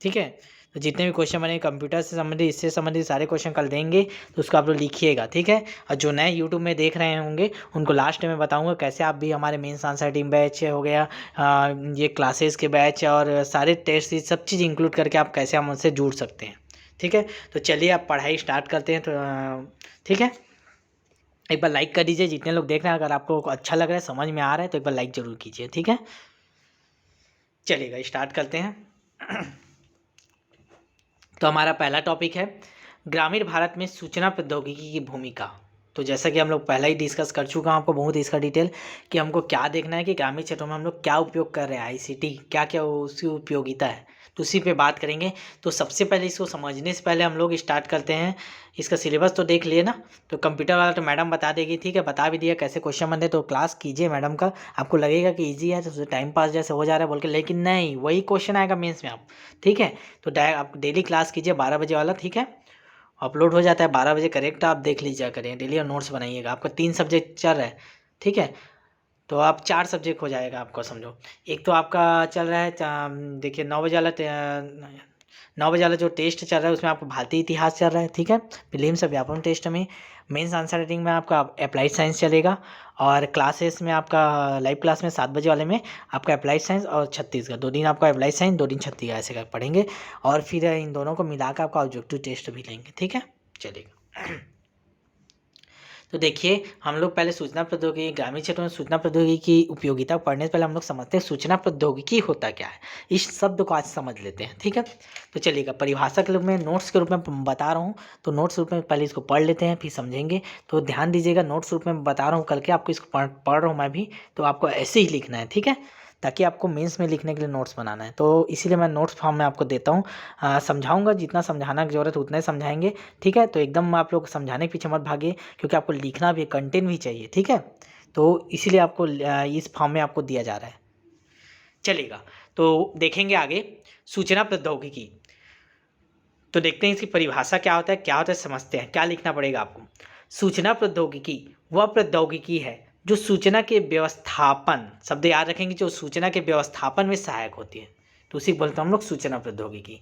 ठीक है। तो जितने भी क्वेश्चन बने कंप्यूटर से संबंधित, इससे संबंधित सारे क्वेश्चन कल देंगे, तो उसको आप लोग लिखिएगा, ठीक है। और जो नए यूट्यूब में देख रहे होंगे उनको लास्ट में बताऊंगा कैसे आप भी हमारे मेंस आंसर राइटिंग बैच हो गया, ये क्लासेस के बैच और सारे टेस्ट, सब चीज़ इंक्लूड करके आप कैसे हम उनसे जुड़ सकते हैं, ठीक है। तो चलिए आप पढ़ाई स्टार्ट करते हैं, तो ठीक है। एक बार लाइक कर दीजिए जितने लोग देख रहे हैं, अगर आपको अच्छा लग रहा है, समझ में आ रहा है, तो एक बार लाइक ज़रूर कीजिए, ठीक है। चलिएगा स्टार्ट करते हैं। तो हमारा पहला टॉपिक है ग्रामीण भारत में सूचना प्रौद्योगिकी की भूमिका। तो जैसा कि हम लोग पहले ही डिस्कस कर चुका हूँ आपको बहुत इसका डिटेल, कि हमको क्या देखना है कि ग्रामीण क्षेत्रों में हम लोग क्या उपयोग कर रहे हैं, आईसीटी क्या क्या उसकी उपयोगिता है, तो उसी पे बात करेंगे। तो सबसे पहले इसको समझने से पहले हम लोग स्टार्ट करते हैं। इसका सिलेबस तो देख लिए ना, तो कंप्यूटर वाला तो मैडम बता देगी, ठीक है, बता भी दिया कैसे क्वेश्चन बनते, तो क्लास कीजिए मैडम का। आपको लगेगा कि ईजी है, तो टाइम पास जैसे हो जा रहा है बोल के, लेकिन नहीं, वही क्वेश्चन आएगा मेंस में आप, ठीक है। तो आप डेली क्लास कीजिए 12 बजे वाला, ठीक है, अपलोड हो जाता है 12 बजे करेक्ट, आप देख लीजिए करें डेली, और नोट्स बनाइएगा। आपका 3 सब्जेक्ट चल रहा है, ठीक है, तो आप 4 सब्जेक्ट हो जाएगा आपका, समझो। एक तो आपका चल रहा है, देखिए 9 बजे वाला 9 बजे वाला जो टेस्ट चल रहा है उसमें आपको भारतीय इतिहास चल रहा है, ठीक है। प्रीलिम्स और व्याकरण टेस्ट में, मेंस आंसर राइटिंग में आपका अप्लाइड साइंस चलेगा, और क्लासेस में आपका लाइव क्लास में 7 बजे वाले में आपका अप्लाइड साइंस और छत्तीसगढ़, 2 दिन आपका अप्लाइड साइंस, 2 दिन छत्तीसगढ़, ऐसे कर पढ़ेंगे। और फिर इन दोनों को मिलाकर आपका ऑब्जेक्टिव टेस्ट भी लेंगे, ठीक है, चलेगा। तो देखिए हम लोग पहले सूचना प्रौद्योगिकी, ग्रामीण क्षेत्रों में सूचना प्रौद्योगिकी की उपयोगिता पढ़ने से पहले हम लोग समझते हैं सूचना प्रौद्योगिकी होता क्या है। इस शब्द को आज समझ लेते हैं, ठीक है। तो चलिएगा, परिभाषा के रूप में नोट्स के रूप में बता रहा हूँ, तो नोट्स रूप में पहले इसको पढ़ लेते हैं, फिर समझेंगे। तो ध्यान दीजिएगा, नोट्स रूप में बता रहा हूँ करके, आपको इसको पढ़ रहा हूँ मैं भी, तो आपको ऐसे ही लिखना है, ठीक है, ताकि आपको मेंस में लिखने के लिए नोट्स बनाना है। तो इसीलिए मैं नोट्स फॉर्म में आपको देता हूँ। समझाऊंगा जितना समझाना की ज़रूरत है उतना ही समझाएंगे, ठीक है। तो एकदम आप लोग समझाने के पीछे मत भागिए, क्योंकि आपको लिखना भी, कंटेंट भी चाहिए, ठीक है। तो इसीलिए आपको इस फॉर्म में आपको दिया जा रहा है, चलेगा। तो देखेंगे आगे सूचना प्रौद्योगिकी। तो देखते हैं इसकी परिभाषा क्या होता है, समझते हैं, क्या लिखना पड़ेगा आपको। सूचना प्रौद्योगिकी वह प्रौद्योगिकी है जो सूचना के व्यवस्थापन, शब्द याद रखेंगे, जो सूचना के व्यवस्थापन में सहायक होती है, तो उसी को बोलते हैं हम लोग सूचना प्रौद्योगिकी।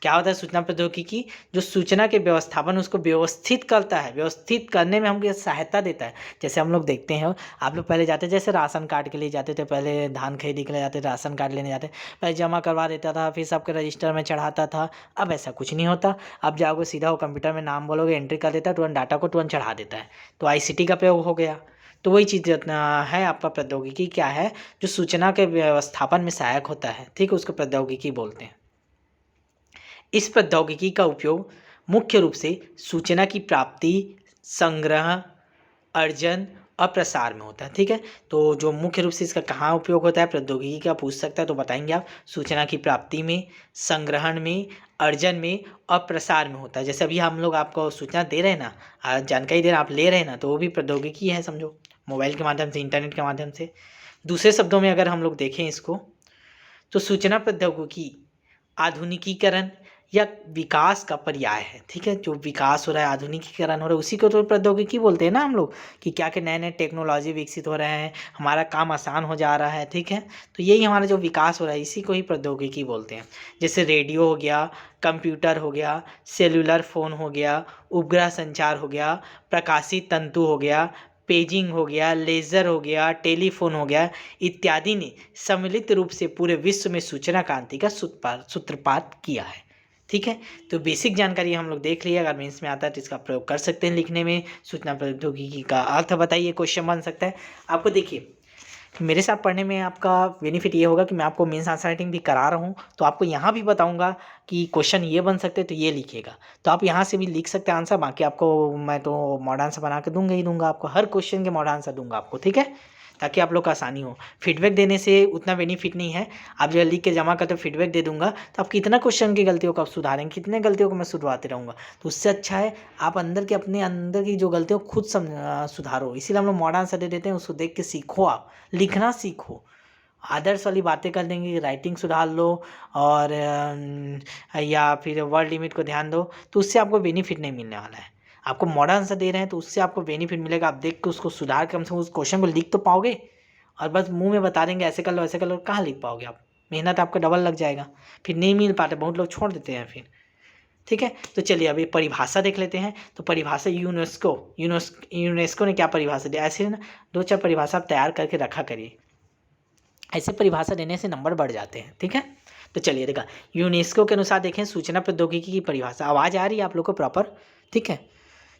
क्या होता है सूचना प्रौद्योगिकी? जो सूचना के व्यवस्थापन उसको व्यवस्थित करता है, व्यवस्थित करने में हमको सहायता देता है। जैसे हम लोग देखते हैं, आप लोग पहले जाते, जैसे राशन कार्ड के लिए जाते थे, पहले धान खरीदने के लिए जाते थे, राशन कार्ड लेने जाते, पहले जमा करवा देता था, फिर सबके रजिस्टर में चढ़ाता था। अब ऐसा कुछ नहीं होता, अब जाओगे सीधा वो कंप्यूटर में नाम बोलोगे, एंट्री कर देता है, तुरंत डाटा को तुरंत चढ़ा देता है। तो ICT का प्रयोग हो गया। तो वही चीज़ है आपका प्रौद्योगिकी क्या है, जो सूचना के व्यवस्थापन में सहायक होता है, ठीक है, उसको प्रौद्योगिकी बोलते हैं। इस प्रौद्योगिकी का उपयोग मुख्य रूप से सूचना की प्राप्ति, संग्रह, अर्जन और प्रसार में होता है, ठीक है। तो जो मुख्य रूप से इसका कहाँ उपयोग होता है प्रौद्योगिकी का, पूछ सकता है, तो बताएंगे आप। सूचना की प्राप्ति में, संग्रहण में, अर्जन में और प्रसार में होता है। जैसे अभी हम लोग आपको सूचना दे रहे हैं ना, जानकारी दे रहे हैं, आप ले रहे हैं ना, तो वो भी प्रौद्योगिकी है, समझो, मोबाइल के माध्यम से, इंटरनेट के माध्यम से। दूसरे शब्दों में अगर हम लोग देखें इसको, तो सूचना प्रौद्योगिकी आधुनिकीकरण या विकास का पर्याय है, ठीक है। जो विकास हो रहा है, आधुनिकीकरण हो रहा है, उसी को तो प्रौद्योगिकी बोलते हैं ना हम लोग, कि क्या क्या नए नए टेक्नोलॉजी विकसित हो रहे हैं, हमारा काम आसान हो जा रहा है, ठीक है। तो यही हमारा जो विकास हो रहा है, इसी को ही प्रौद्योगिकी बोलते हैं। जैसे रेडियो हो गया, कंप्यूटर हो गया, सेलुलर फ़ोन हो गया, उपग्रह संचार हो गया, प्रकाशित तंतु हो गया, पेजिंग हो गया, लेज़र हो गया, टेलीफोन हो गया, इत्यादि ने सम्मिलित रूप से पूरे विश्व में सूचना क्रांति का सूत्रपात किया है, ठीक है। तो बेसिक जानकारी हम लोग देख लिए। अगर मेंस में आता है तो इसका प्रयोग कर सकते हैं लिखने में। सूचना प्रौद्योगिकी का अर्थ बताइए, क्वेश्चन बन सकता है आपको। देखिए, मेरे साथ पढ़ने में आपका बेनिफिट ये होगा कि मैं आपको मेंस आंसर राइटिंग भी करा रहा हूँ, तो आपको यहाँ भी बताऊँगा कि क्वेश्चन ये बन सकते हैं, तो ये लिखिएगा। तो आप यहाँ से भी लिख सकते हैं आंसर। बाकी आपको मैं तो मॉडल आंसर बना के दूंगा ही दूंगा, आपको हर क्वेश्चन के मॉडल आंसर दूंगा आपको, ठीक है, ताकि आप लोग का आसानी हो। फीडबैक देने से उतना बेनिफिट नहीं है। आप जो लिख के जमा करते हो, फीडबैक दे दूंगा, तो आप कितना क्वेश्चन की गलतियों को आप सुधारेंगे, कितने गलतियों को मैं सुधरवाते रहूँगा। तो उससे अच्छा है आप अंदर के, अपने अंदर की जो गलतियों को खुद सुधारो। इसीलिए हम लोग मॉडल आंसर दे देते हैं, उसको देख के सीखो, आप लिखना सीखो। आदर्श वाली बातें कर देंगे, राइटिंग सुधार लो, और या फिर वर्ड लिमिट को ध्यान दो, तो उससे आपको बेनिफिट नहीं मिलने वाला है। आपको मॉडल आंसर दे रहे हैं तो उससे आपको बेनिफिट मिलेगा। आप देख के उसको सुधार के, कम से कम उस क्वेश्चन को लिख तो पाओगे। और बस मुंह में बता देंगे ऐसे कर लो ऐसे कर लो, कहाँ लिख पाओगे आप? मेहनत आपका डबल लग जाएगा, फिर नहीं मिल पाते, बहुत लोग छोड़ देते हैं फिर, ठीक है। तो चलिए अभी परिभाषा देख लेते हैं। तो परिभाषा यूनेस्को ने क्या परिभाषा दी, ऐसे ना 2-4 परिभाषा आप तैयार करके रखा करिए, ऐसे परिभाषा देने से नंबर बढ़ जाते हैं, ठीक है। तो चलिए देखा, यूनेस्को के अनुसार देखें सूचना प्रौद्योगिकी की परिभाषा। आवाज़ आ रही है आप लोग को प्रॉपर, ठीक है।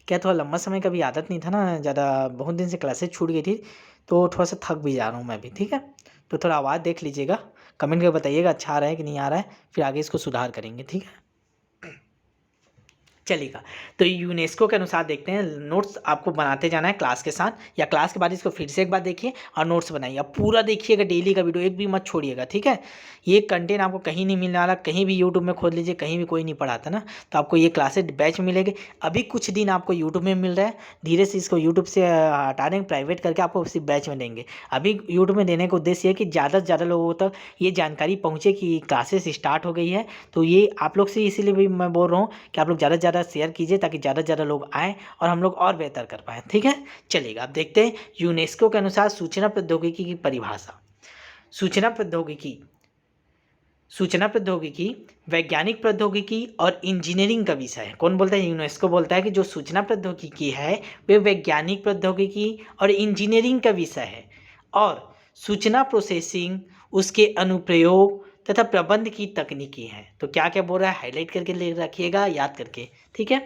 क्या थोड़ा लंबा समय कभी आदत नहीं था ना, ज़्यादा बहुत दिन से क्लासेस छूट गई थी, तो थोड़ा सा थक भी जा रहा हूँ मैं भी, ठीक है। तो थोड़ा आवाज़ देख लीजिएगा, कमेंट करके बताइएगा अच्छा आ रहा है कि नहीं आ रहा है, फिर आगे इसको सुधार करेंगे, ठीक है। चलेगा। तो यूनेस्को के अनुसार देखते हैं, नोट्स आपको बनाते जाना है क्लास के साथ, या क्लास के बाद इसको फिर से एक बार देखिए और नोट्स बनाइए। अब पूरा देखिएगा, डेली का वीडियो एक भी मत छोड़िएगा, ठीक है। ये कंटेंट आपको कहीं नहीं मिलने वाला, कहीं भी यूट्यूब में खोज लीजिए, कहीं भी कोई नहीं पढ़ाता ना, तो आपको ये क्लासेज बैच मिलेगी। अभी कुछ दिन आपको यूट्यूब में मिल रहा है, धीरे से इसको यूट्यूब से हटा देंगे, प्राइवेट करके आपको उसी बैच में देंगे। अभी यूट्यूब में देने का उद्देश्य है कि ज़्यादा से ज़्यादा लोगों तक ये जानकारी पहुँचे कि क्लासेस स्टार्ट हो गई है। तो ये आप लोग से इसीलिए भी मैं बोल रहा हूँ कि आप लोग ज़्यादा से ज़्यादा शेयर कीजिए, ताकि ज़्यादा से ज़्यादा लोग आएँ और हम लोग और बेहतर कर पाएँ, ठीक है। चलिएगा, अब देखते हैं यूनेस्को के अनुसार सूचना प्रौद्योगिकी की परिभाषा। सूचना प्रौद्योगिकी वैज्ञानिक प्रौद्योगिकी और इंजीनियरिंग का विषय है। कौन बोलता है? यूनेस्को बोलता है कि जो सूचना प्रौद्योगिकी है वे वैज्ञानिक प्रौद्योगिकी और इंजीनियरिंग का विषय है, और सूचना प्रोसेसिंग, उसके अनुप्रयोग तथा प्रबंध की तकनीकी है। तो क्या क्या बोल रहा है, हाईलाइट करके ले रखिएगा, याद करके, ठीक है।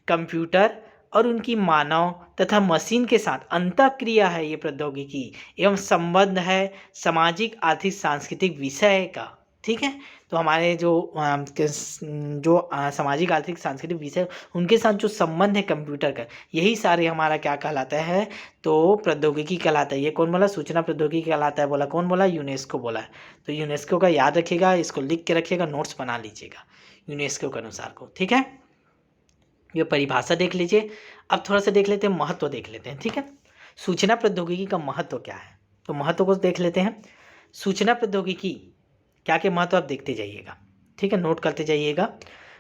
कंप्यूटर और उनकी मानव तथा मशीन के साथ अंतःक्रिया है ये प्रौद्योगिकी, एवं संबंध है सामाजिक, आर्थिक, सांस्कृतिक विषय का, ठीक है। तो हमारे जो सामाजिक, आर्थिक, सांस्कृतिक विषय, उनके साथ जो संबंध है कंप्यूटर का, यही सारे हमारा क्या कहलाता है, तो प्रौद्योगिकी कहलाता है। ये कौन बोला? सूचना प्रौद्योगिकी कहलाता है। बोला कौन? बोला यूनेस्को बोला है। तो यूनेस्को का याद रखिएगा, इसको लिख के रखिएगा, नोट्स बना लीजिएगा यूनेस्को के अनुसार को, ठीक है। ये परिभाषा देख लीजिए। अब थोड़ा सा देख लेते हैं, महत्व देख लेते हैं, ठीक है। सूचना प्रौद्योगिकी का महत्व क्या है, तो महत्व को देख लेते हैं। सूचना प्रौद्योगिकी क्या क्या महत्व आप देखते जाइएगा, ठीक है, नोट करते जाइएगा।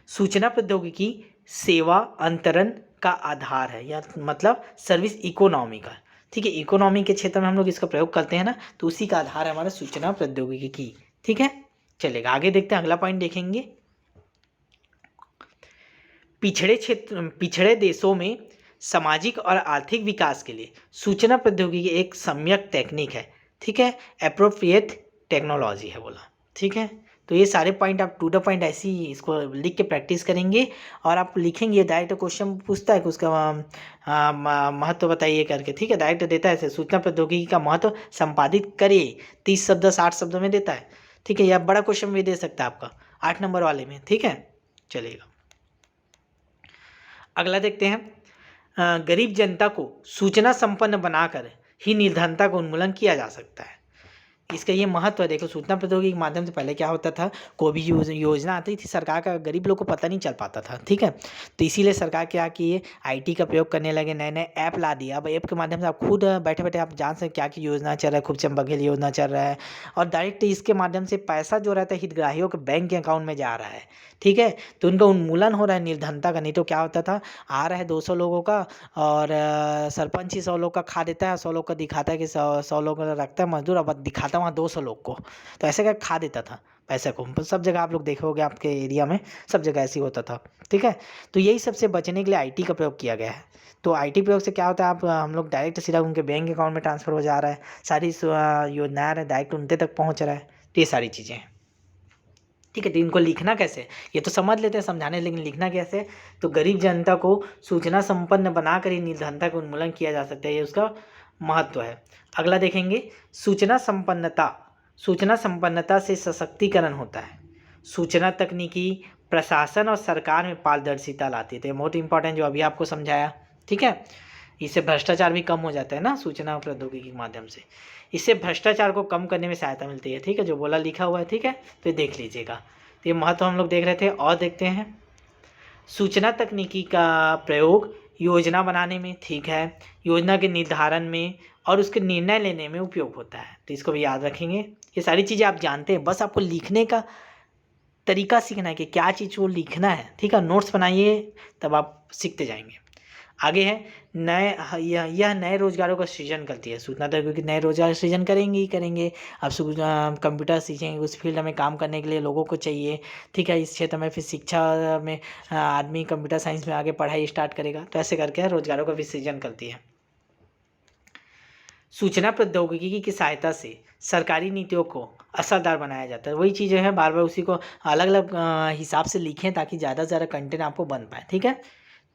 सूचना प्रौद्योगिकी सेवा अंतरण का आधार है, या मतलब सर्विस इकोनॉमी का। ठीक है, इकोनॉमी के क्षेत्र में हम लोग इसका प्रयोग करते हैं ना, तो उसी का आधार है हमारा सूचना प्रौद्योगिकी। ठीक है, चलेगा, आगे देखते हैं, अगला पॉइंट देखेंगे। पिछड़े देशों में सामाजिक और आर्थिक विकास के लिए सूचना प्रौद्योगिकी एक सम्यक टेक्निक है। ठीक है, अप्रोप्रिएट टेक्नोलॉजी है बोला। ठीक है, तो ये सारे पॉइंट आप टू द पॉइंट ऐसे ही इसको लिख के प्रैक्टिस करेंगे, और आप लिखेंगे डायरेक्ट क्वेश्चन पूछता है कि उसका महत्व बताइए करके। ठीक है, डायरेक्ट देता है सूचना प्रौद्योगिकी का महत्व संपादित करिए, 30 शब्द 60 शब्दों में देता है। ठीक है, या बड़ा क्वेश्चन भी दे सकता है आपका 8 नंबर वाले में। ठीक है, चलेगा, अगला देखते हैं। गरीब जनता को सूचना संपन्न बनाकर ही निर्धनता का उन्मूलन किया जा सकता है। इसका ये महत्व है। देखो, सूचना प्रौद्योगिकी के माध्यम से पहले क्या होता था, कोई भी योजना आती थी सरकार का, गरीब लोग को पता नहीं चल पाता था। ठीक है, तो इसीलिए सरकार क्या किए, आईटी का प्रयोग करने लगे, नए नए ऐप ला दिया। अब ऐप के माध्यम से आप खुद बैठे बैठे आप जान सकते क्या की योजना चल रहा है, खूब चंबघेल योजना चल रहा है, और डायरेक्ट इसके माध्यम से पैसा जो रहता है हितग्राहियों के बैंक के अकाउंट में जा रहा है। ठीक है, तो उनका उन्मूलन हो रहा है निर्धनता का। नहीं तो क्या होता था, आ रहा है 200 लोगों का, और सरपंच ही 100 लोग का खा देता है, 100 लोग का दिखाता है कि 100 लोग का रखता है मजदूर, अब दिखाता है वहाँ 200 लोग को, तो ऐसे कर खा देता था पैसे को। सब जगह आप लोग देखोगे, आपके एरिया में सब जगह ऐसे ही होता था। ठीक है, तो यही सबसे बचने के लिए आईटी का प्रयोग किया गया है। तो आईटी प्रयोग से क्या होता है, आप हम लोग डायरेक्ट सीधा उनके बैंक अकाउंट में ट्रांसफर हो जा रहा है, सारी योजनाएं डायरेक्ट उनके तक पहुँच रहा है। तो ये सारी चीज़ें हैं। ठीक है, तो इनको लिखना कैसे, ये तो समझ लेते हैं समझाने, लेकिन लिखना कैसे, तो गरीब जनता को सूचना संपन्न बनाकर ही निर्धनता का उन्मूलन किया जा सकता है, ये उसका महत्व है। अगला देखेंगे, सूचना संपन्नता से सशक्तिकरण होता है। सूचना तकनीकी प्रशासन और सरकार में पारदर्शिता लाती है। तो बहुत इंपॉर्टेंट जो अभी आपको समझाया। ठीक है, इससे भ्रष्टाचार भी कम हो जाता है ना, सूचना प्रौद्योगिकी के माध्यम से। इससे भ्रष्टाचार को कम करने में सहायता मिलती है। ठीक है, जो बोला लिखा हुआ है। ठीक है, तो ये देख लीजिएगा। तो ये महत्व हम लोग देख रहे थे, और देखते हैं सूचना तकनीकी का प्रयोग योजना बनाने में, ठीक है, योजना के निर्धारण में और उसके निर्णय लेने में उपयोग होता है। तो इसको भी याद रखेंगे। ये सारी चीज़ें आप जानते हैं, बस आपको लिखने का तरीका सीखना है कि क्या चीज़ वो लिखना है। ठीक है, नोट्स बनाइए, तब आप सीखते जाएंगे। आगे है यह नए रोजगारों का सृजन करती है। सूचना तकनीकी नए रोजगार सृजन करेंगे ही करेंगे। अब कंप्यूटर सीखेंगे, उस फील्ड में काम करने के लिए लोगों को चाहिए। ठीक है, इस क्षेत्र में फिर शिक्षा में आदमी कंप्यूटर साइंस में आगे पढ़ाई स्टार्ट करेगा, तो ऐसे करके रोजगारों का भी सृजन करती है। सूचना प्रौद्योगिकी की सहायता से सरकारी नीतियों को असरदार बनाया जाता है। वही चीज़ें हैं, बार बार उसी को अलग अलग हिसाब से लिखें ताकि ज़्यादा से ज़्यादा कंटेंट आपको बन पाए। ठीक है,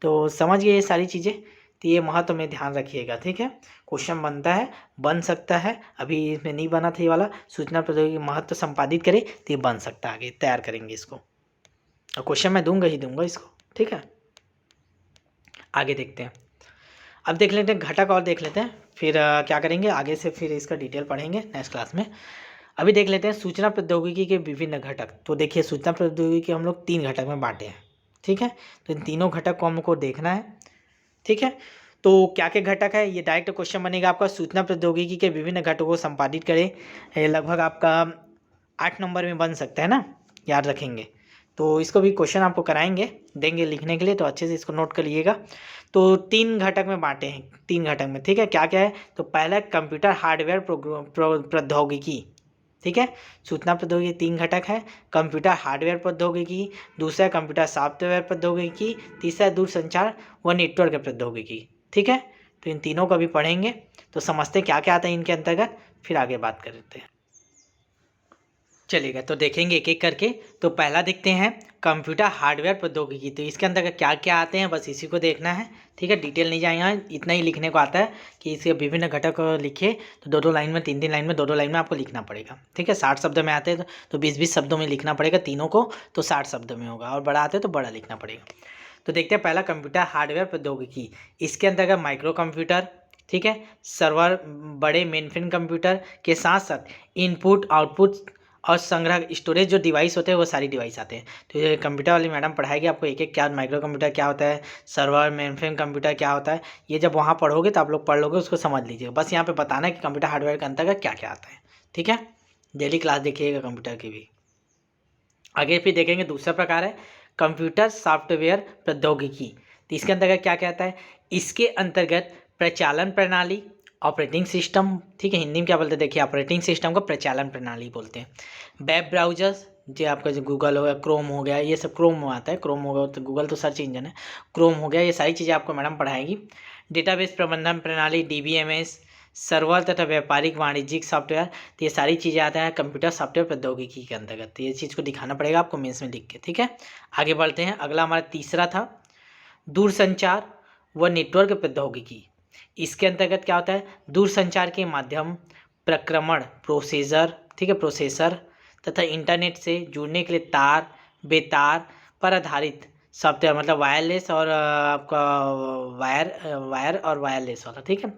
तो समझ गए ये सारी चीज़ें, तो ये महत्व में ध्यान रखिएगा। ठीक है, क्वेश्चन बनता है, बन सकता है, अभी इसमें नहीं बना था ये वाला, सूचना प्रौद्योगिकी महत्व संपादित करे तो ये बन सकता है, आगे तैयार करेंगे इसको, और क्वेश्चन मैं दूंगा ही दूंगा इसको। ठीक है, आगे देखते हैं। अब देख लेते हैं घटक, और देख लेते हैं, फिर क्या करेंगे आगे से, फिर इसका डिटेल पढ़ेंगे नेक्स्ट क्लास में। अभी देख लेते हैं सूचना प्रौद्योगिकी के विभिन्न घटक। तो देखिए, सूचना प्रौद्योगिकी हम लोग 3 घटक में बांटे हैं। ठीक है, तो इन तीनों घटक को हमको देखना है। ठीक है, तो क्या क्या घटक है, ये डायरेक्ट क्वेश्चन बनेगा आपका, सूचना प्रौद्योगिकी के विभिन्न घटकों को संपादित करें। लगभग आपका 8 नंबर में बन सकता है ना, याद रखेंगे। तो इसको भी क्वेश्चन आपको कराएंगे, देंगे लिखने के लिए, तो अच्छे से इसको नोट कर लीजिएगा। तो 3 घटक में बांटे हैं, 3 घटक में। ठीक है, क्या क्या है, तो पहला कंप्यूटर हार्डवेयर प्रौद्योगिकी। ठीक है, सूचना प्रौद्योगिकी 3 घटक है, कंप्यूटर हार्डवेयर प्रौद्योगिकी, दूसरा कंप्यूटर सॉफ्टवेयर प्रौद्योगिकी, तीसरा दूरसंचार व नेटवर्क प्रौद्योगिकी। ठीक है, तो इन तीनों को भी पढ़ेंगे, तो समझते क्या क्या आता है इनके अंतर्गत, फिर आगे बात करते हैं। चलेगा, तो देखेंगे एक एक करके। तो पहला देखते हैं कंप्यूटर हार्डवेयर प्रौद्योगिकी। तो इसके अंदर क्या क्या आते हैं, बस इसी को देखना है। ठीक है, डिटेल नहीं जाएगा, इतना ही लिखने को आता है कि इसके विभिन्न घटक लिखे, तो 2-2 लाइन में, 3-3 लाइन में, 2-2 लाइन में आपको लिखना पड़ेगा। ठीक है, 60 शब्द में आते हैं तो 20-20 शब्दों में लिखना पड़ेगा तीनों को, तो 60 शब्द में होगा, और बड़ा आते हैं तो बड़ा लिखना पड़ेगा। तो देखते हैं पहला कंप्यूटर हार्डवेयर प्रौद्योगिकी। इसके अंतर्गत माइक्रो कंप्यूटर, ठीक है, सर्वर, बड़े मेनफ्रेम कंप्यूटर के साथ साथ इनपुट आउटपुट और संग्रह स्टोरेज जो डिवाइस होते हैं वो सारी डिवाइस आते हैं। तो ये कंप्यूटर वाली मैडम पढ़ाएगी आपको एक एक, क्या माइक्रो कंप्यूटर क्या होता है, सर्वर मेनफ्रेम कंप्यूटर क्या होता है। ये जब वहाँ पढ़ोगे तो आप लोग पढ़ लोगे, उसको समझ लीजिएगा। बस यहाँ पे बताना है कि कंप्यूटर हार्डवेयर के अंतर्गत क्या क्या आता है। ठीक है, डेली क्लास देखिएगा कंप्यूटर की भी। आगे फिर देखेंगे दूसरा प्रकार है कंप्यूटर सॉफ्टवेयर प्रौद्योगिकी। तो इसके अंतर्गत क्या क्या आता है, इसके अंतर्गत प्रचालन प्रणाली ऑपरेटिंग सिस्टम, ठीक है, हिंदी में क्या बोलते हैं देखिए, ऑपरेटिंग सिस्टम को प्रचालन प्रणाली बोलते हैं। वेब ब्राउजर्स, जो आपका जो गूगल हो गया, क्रोम हो गया, ये सब क्रोम में आता है, क्रोम हो गया तो गूगल तो सर्च इंजन है, क्रोम हो गया, ये सारी चीज़ें आपको मैडम पढ़ाएगी। डेटाबेस प्रबंधन प्रणाली, DBMS, सर्वर तथा व्यापारिक वाणिज्यिक सॉफ्टवेयर, तो ये सारी चीज़ें आते हैं कंप्यूटर सॉफ्टवेयर प्रौद्योगिकी के अंतर्गत, तो ये चीज़ को दिखाना पड़ेगा आपको मेंस में लिख के, ठीक है। आगे बढ़ते हैं, अगला हमारा तीसरा था दूरसंचार व नेटवर्क प्रौद्योगिकी। इसके अंतर्गत क्या होता है, दूरसंचार के माध्यम, प्रक्रमण, प्रोसेसर, ठीक है, प्रोसेसर तथा इंटरनेट से जुड़ने के लिए तार, बेतार पर आधारित सॉफ्टवेयर, मतलब वायरलेस और आपका वायर और वायरलेस वाला, ठीक है,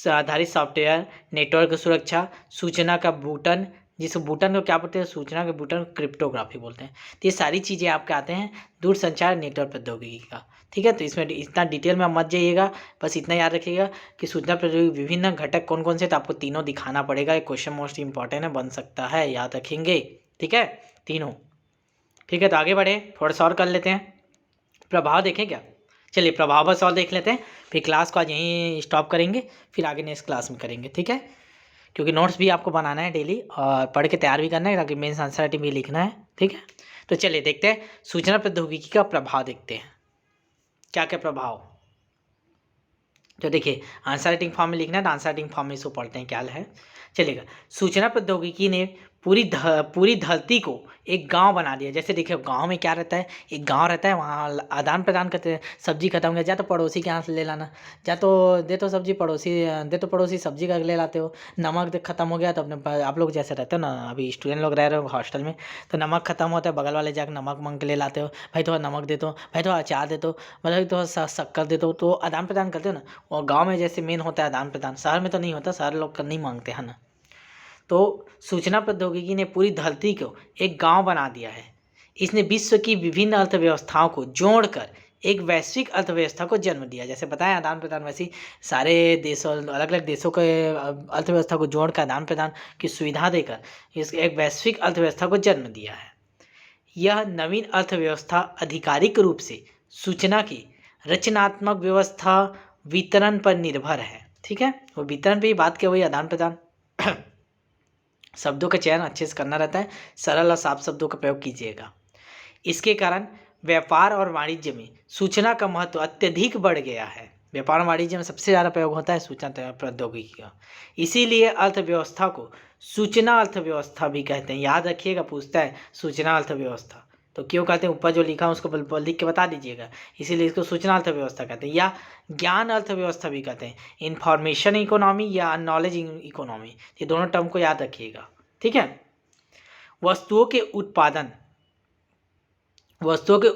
आधारित सॉफ्टवेयर, नेटवर्क सुरक्षा, सूचना का बूटन, जिस बूटन को क्या बोलते हैं, सूचना के बूटन क्रिप्टोग्राफी बोलते हैं। तो ये सारी चीज़ें आपके आते हैं दूरसंचार नेटवर्क प्रौद्योगिकी का, ठीक है। तो इसमें इतना डिटेल में मत जाइएगा, बस इतना याद रखिएगा कि सूचना प्रौद्योगिकी विभिन्न घटक कौन कौन से, तो आपको तीनों दिखाना पड़ेगा। ये क्वेश्चन मोस्ट इंपॉर्टेंट है, बन सकता है, याद रखेंगे, ठीक है, तीनों, ठीक है। तो आगे बढ़े, थोड़ा सा और कर लेते हैं, प्रभाव देखें क्या, चलिए प्रभाव बस और देख लेते हैं, फिर क्लास को आज यहीं स्टॉप करेंगे, फिर आगे नेक्स्ट क्लास में करेंगे, ठीक है, क्योंकि नोट्स भी आपको बनाना है डेली और पढ़ के तैयार भी करना है, ताकि मेंस आंसर राइटिंग भी लिखना है, ठीक है। तो चलिए देखते हैं सूचना प्रौद्योगिकी का प्रभाव, देखते हैं क्या क्या प्रभाव। तो देखिए आंसर राइटिंग फॉर्म में लिखना है, तो आंसर राइटिंग फॉर्म में इसको पढ़ते हैं क्या है, चलिएगा। सूचना प्रौद्योगिकी ने पूरी धरती को एक गांव बना दिया। जैसे देखिए गांव में क्या रहता है, एक गांव रहता है, वहाँ आदान प्रदान करते हैं, सब्जी खत्म हो गया, जा तो पड़ोसी के यहाँ से ले लाना, जा तो दे तो सब्जी पड़ोसी, दे तो पड़ोसी सब्जी का ले लाते हो, नमक खत्म हो गया तो अपने, आप लोग जैसे रहते हो ना, अभी स्टूडेंट लोग रह रहे हो हॉस्टल में, तो नमक खत्म होता है, बगल वाले जाकर नमक मांग के ले लाते हो, भाई थोड़ा नमक दे दो, भाई थोड़ा अचार दे दो, मतलब थोड़ा शक्कर दे दो, तो आदान प्रदान करते हो ना। और गाँव में जैसे मेन होता है आदान प्रदान, शहर में तो नहीं होता, शहर लोग नहीं मांगते हैं ना। तो सूचना प्रौद्योगिकी ने पूरी धरती को एक गांव बना दिया है। इसने विश्व की विभिन्न अर्थव्यवस्थाओं को जोड़कर एक वैश्विक अर्थव्यवस्था को जन्म दिया। जैसे बताया आदान प्रदान, वैसे सारे देशों, अलग अलग देशों के अर्थव्यवस्था को जोड़कर आदान प्रदान की सुविधा देकर इस एक वैश्विक अर्थव्यवस्था को जन्म दिया है। यह नवीन अर्थव्यवस्था आधिकारिक रूप से सूचना की रचनात्मक व्यवस्था वितरण पर निर्भर है, ठीक है। वो वितरण पे ही बात किया, वही आदान प्रदान। शब्दों का चयन अच्छे से करना रहता है, सरल और साफ शब्दों का प्रयोग कीजिएगा। इसके कारण व्यापार और वाणिज्य में सूचना का महत्व अत्यधिक बढ़ गया है। व्यापार और वाणिज्य में सबसे ज़्यादा प्रयोग होता है सूचना प्रौद्योगिकी का। इसीलिए अर्थव्यवस्था को सूचना अर्थव्यवस्था भी कहते हैं। याद रखिएगा, पूछता है सूचना अर्थव्यवस्था तो क्यों कहते हैं, ऊपर जो लिखा है उसको लिख के बता दीजिएगा। इसीलिए इसको सूचना अर्थव्यवस्था कहते हैं, या ज्ञान अर्थव्यवस्था भी कहते हैं, इंफॉर्मेशन इकोनॉमी या नॉलेज इकोनॉमी, ये दोनों टर्म को याद रखिएगा, ठीक है। वस्तुओं के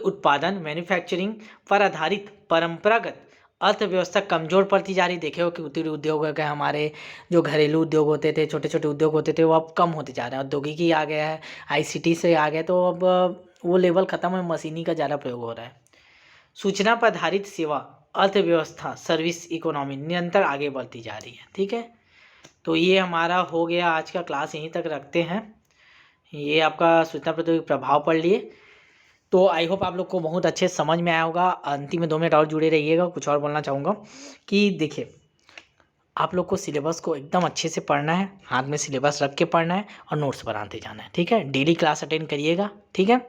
उत्पादन मैन्युफैक्चरिंग पर आधारित परंपरागत अर्थव्यवस्था कमजोर पड़ती जा रही। देखे हो कि कुटीर उद्योग हो गए, हमारे जो घरेलू उद्योग होते थे, छोटे छोटे उद्योग होते थे, वो अब कम होते जा रहे हैं। औद्योगिकी आ गया है, ICT से आ गया, तो अब वो लेवल खत्म है, मशीनी का ज़्यादा प्रयोग हो रहा है। सूचना पर आधारित सेवा अर्थव्यवस्था सर्विस इकोनॉमी निरंतर आगे बढ़ती जा रही है, ठीक है। तो ये हमारा हो गया, आज का क्लास यहीं तक रखते हैं। ये आपका सूचना प्रौद्योगिकी प्रभाव पढ़ लिए, तो आई होप आप लोग को बहुत अच्छे समझ में आया होगा। अंतिम में 2 मिनट और जुड़े रहिएगा। कुछ और बोलना चाहूँगा कि देखिए आप लोग को सिलेबस को एकदम अच्छे से पढ़ना है, हाथ में सिलेबस रख के पढ़ना है और नोट्स बनाते जाना है, ठीक है। डेली क्लास अटेंड करिएगा, ठीक है।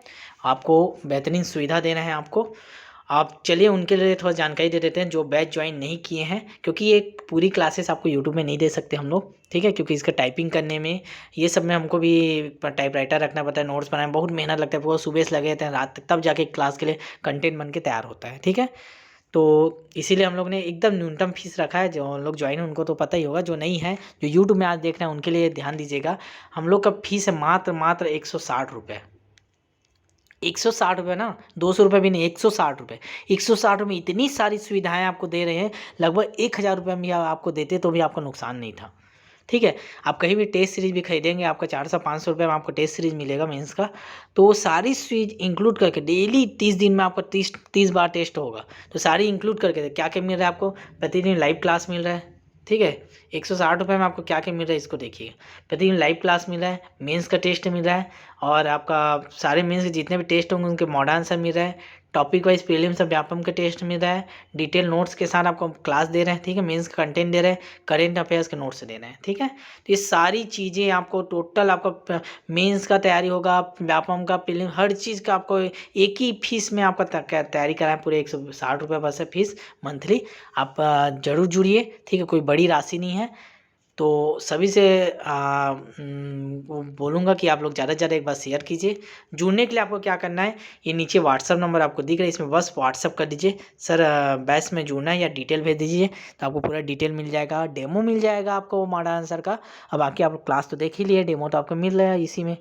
आपको बेहतरीन सुविधा देना है आपको। आप चलिए उनके लिए थोड़ा जानकारी दे देते हैं जो बैच ज्वाइन नहीं किए हैं, क्योंकि ये पूरी क्लासेस आपको यूट्यूब में नहीं दे सकते हम लोग, ठीक है, क्योंकि इसका टाइपिंग करने में ये सब में हमको भी टाइपराइटर रखना पड़ता है, नोट्स बनाने में बहुत मेहनत लगता है, पूरा सुबह से लगे रहते हैं रात तक, तब जाके क्लास के लिए कंटेंट बन के तैयार होता है, ठीक है। तो इसीलिए हम लोग ने एकदम न्यूनतम फीस रखा है। जो लोग ज्वाइन हैं उनको तो पता ही होगा, जो नहीं है, जो यूट्यूब में आज देख रहे हैं उनके लिए ध्यान दीजिएगा। हम लोग का फीस है मात्र 160 रुपये। 160 रुपये ना, 200 रुपये भी नहीं, 160 रुपये। 160 रुपये में इतनी सारी सुविधाएं आपको दे रहे हैं, लगभग 1000 रुपये में आपको देते तो भी आपको नुकसान नहीं था, ठीक है। आप कहीं भी टेस्ट सीरीज भी खरीदेंगे, आपका 400-500 रुपये में आपको टेस्ट सीरीज मिलेगा मेंस का, तो वो सारी सीरीज इंक्लूड करके डेली 30 दिन में आपको 30 बार टेस्ट होगा, तो सारी इंक्लूड करके क्या क्या मिल रहा है आपको, प्रतिदिन लाइव क्लास मिल रहा है, ठीक है। 160 रुपये में आपको क्या क्या मिल रहा है इसको देखिए। प्रतिदिन लाइव क्लास मिल रहा है, मेंस का टेस्ट मिल रहा है, और आपका सारे मेंस के जितने भी टेस्ट होंगे उनके मॉडल आंसर मिल रहा है, टॉपिक वाइज प्रीलिम्स और व्यापम का टेस्ट मिल रहा है, डिटेल नोट्स के साथ आपको क्लास दे रहे हैं, ठीक है, मेंस का कंटेंट दे रहे हैं, करेंट अफेयर्स के नोट्स दे रहे हैं, ठीक है। तो ये सारी चीज़ें आपको टोटल आपका मेंस का तैयारी होगा, व्यापम का प्रीलिम, हर चीज़ का आपको एक ही फीस में आपका तैयारी कराएं, पूरे 160 रुपये बस है फीस मंथली। आप जरूर जुड़िए, ठीक है, कोई बड़ी राशि नहीं है। तो सभी से बोलूँगा कि आप लोग ज़्यादा से ज़्यादा एक बार शेयर कीजिए। जुड़ने के लिए आपको क्या करना है, ये नीचे व्हाट्सअप नंबर आपको दिख रहा है, इसमें बस व्हाट्सअप कर दीजिए, सर बैच में जुड़ना है या डिटेल भेज दीजिए, तो आपको पूरा डिटेल मिल जाएगा, डेमो मिल जाएगा आपको मॉडर्न आंसर का। अब बाकी आप क्लास तो देख ही लिए, डेमो तो आपको मिल रहा है इसी में,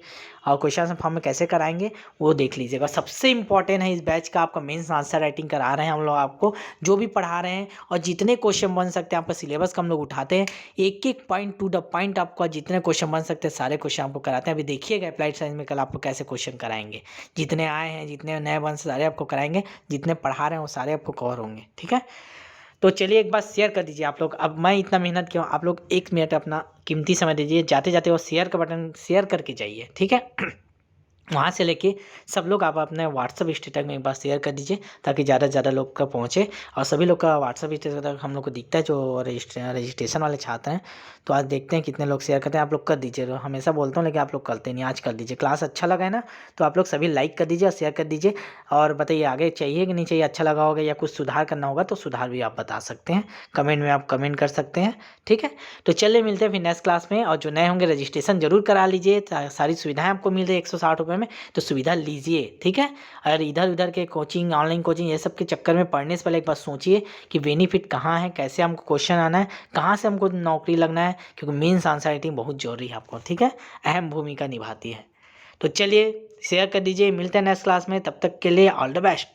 और क्वेश्चन फॉर्म में कैसे कराएंगे वो देख लीजिएगा। सबसे इंपॉर्टेंट है इस बैच का आपका मेंस आंसर राइटिंग करा रहे हैं हम लोग, आपको जो भी पढ़ा रहे हैं और जितने क्वेश्चन बन सकते हैं आपका सिलेबस का हम लोग उठाते हैं, एक एक पॉइंट टू द पॉइंट आपका जितने क्वेश्चन बन सकते हैं सारे क्वेश्चन आपको कराते हैं। अभी देखिएगा अप्लाइड साइंस में कल आपको कैसे क्वेश्चन कराएंगे, जितने आए हैं जितने नए बन सारे आपको कराएंगे, जितने पढ़ा रहे हैं वो सारे आपको कवर होंगे, ठीक है। तो चलिए एक बार शेयर कर दीजिए आप लोग। अब मैं इतना मेहनत क्यों, आप लोग 1 मिनट अपना कीमती समय दीजिए, जाते जाते वो शेयर का बटन शेयर करके जाइए, ठीक है। वहाँ से लेके सब लोग आप अपने व्हाट्सअप स्टेटस में एक बार शेयर कर दीजिए, ताकि ज़्यादा से ज़्यादा लोग का पहुँचे, और सभी लोग का व्हाट्सअप स्टेटस हम लोग को दिखता है जो रजिस्ट्रेशन वाले छात्र हैं। तो आज देखते हैं कितने लोग शेयर करते हैं। आप लोग कर दीजिए, तो हमेशा बोलता हूँ लेकिन आप लोग करते नहीं, आज कर दीजिए। क्लास अच्छा लगा है ना, तो आप लोग सभी लाइक कर दीजिए और शेयर कर दीजिए, और बताइए आगे चाहिए कि नहीं चाहिए, अच्छा लगा होगा या कुछ सुधार करना होगा तो सुधार भी आप बता सकते हैं, कमेंट में आप कमेंट कर सकते हैं, ठीक है। तो चलिए मिलते हैं फिर नेक्स्ट क्लास में, और जो नए होंगे रजिस्ट्रेशन जरूर करा लीजिए, सारी सुविधाएं आपको मिल रही है 160 रुपये में, तो सुविधा लीजिए, ठीक है। और इधर उधर के कोचिंग, ऑनलाइन कोचिंग, ये सब के चक्कर में पढ़ने से पहले एक बार सोचिए कि बेनिफिट कहाँ है, कैसे हमको क्वेश्चन आना है, कहाँ से हमको नौकरी लगना है, क्योंकि मेंस आंसर राइटिंग बहुत जरूरी है आपको, ठीक है, अहम भूमिका निभाती है। तो चलिए शेयर कर दीजिए, मिलते हैं नेक्स्ट क्लास में, तब तक के लिए ऑल द बेस्ट।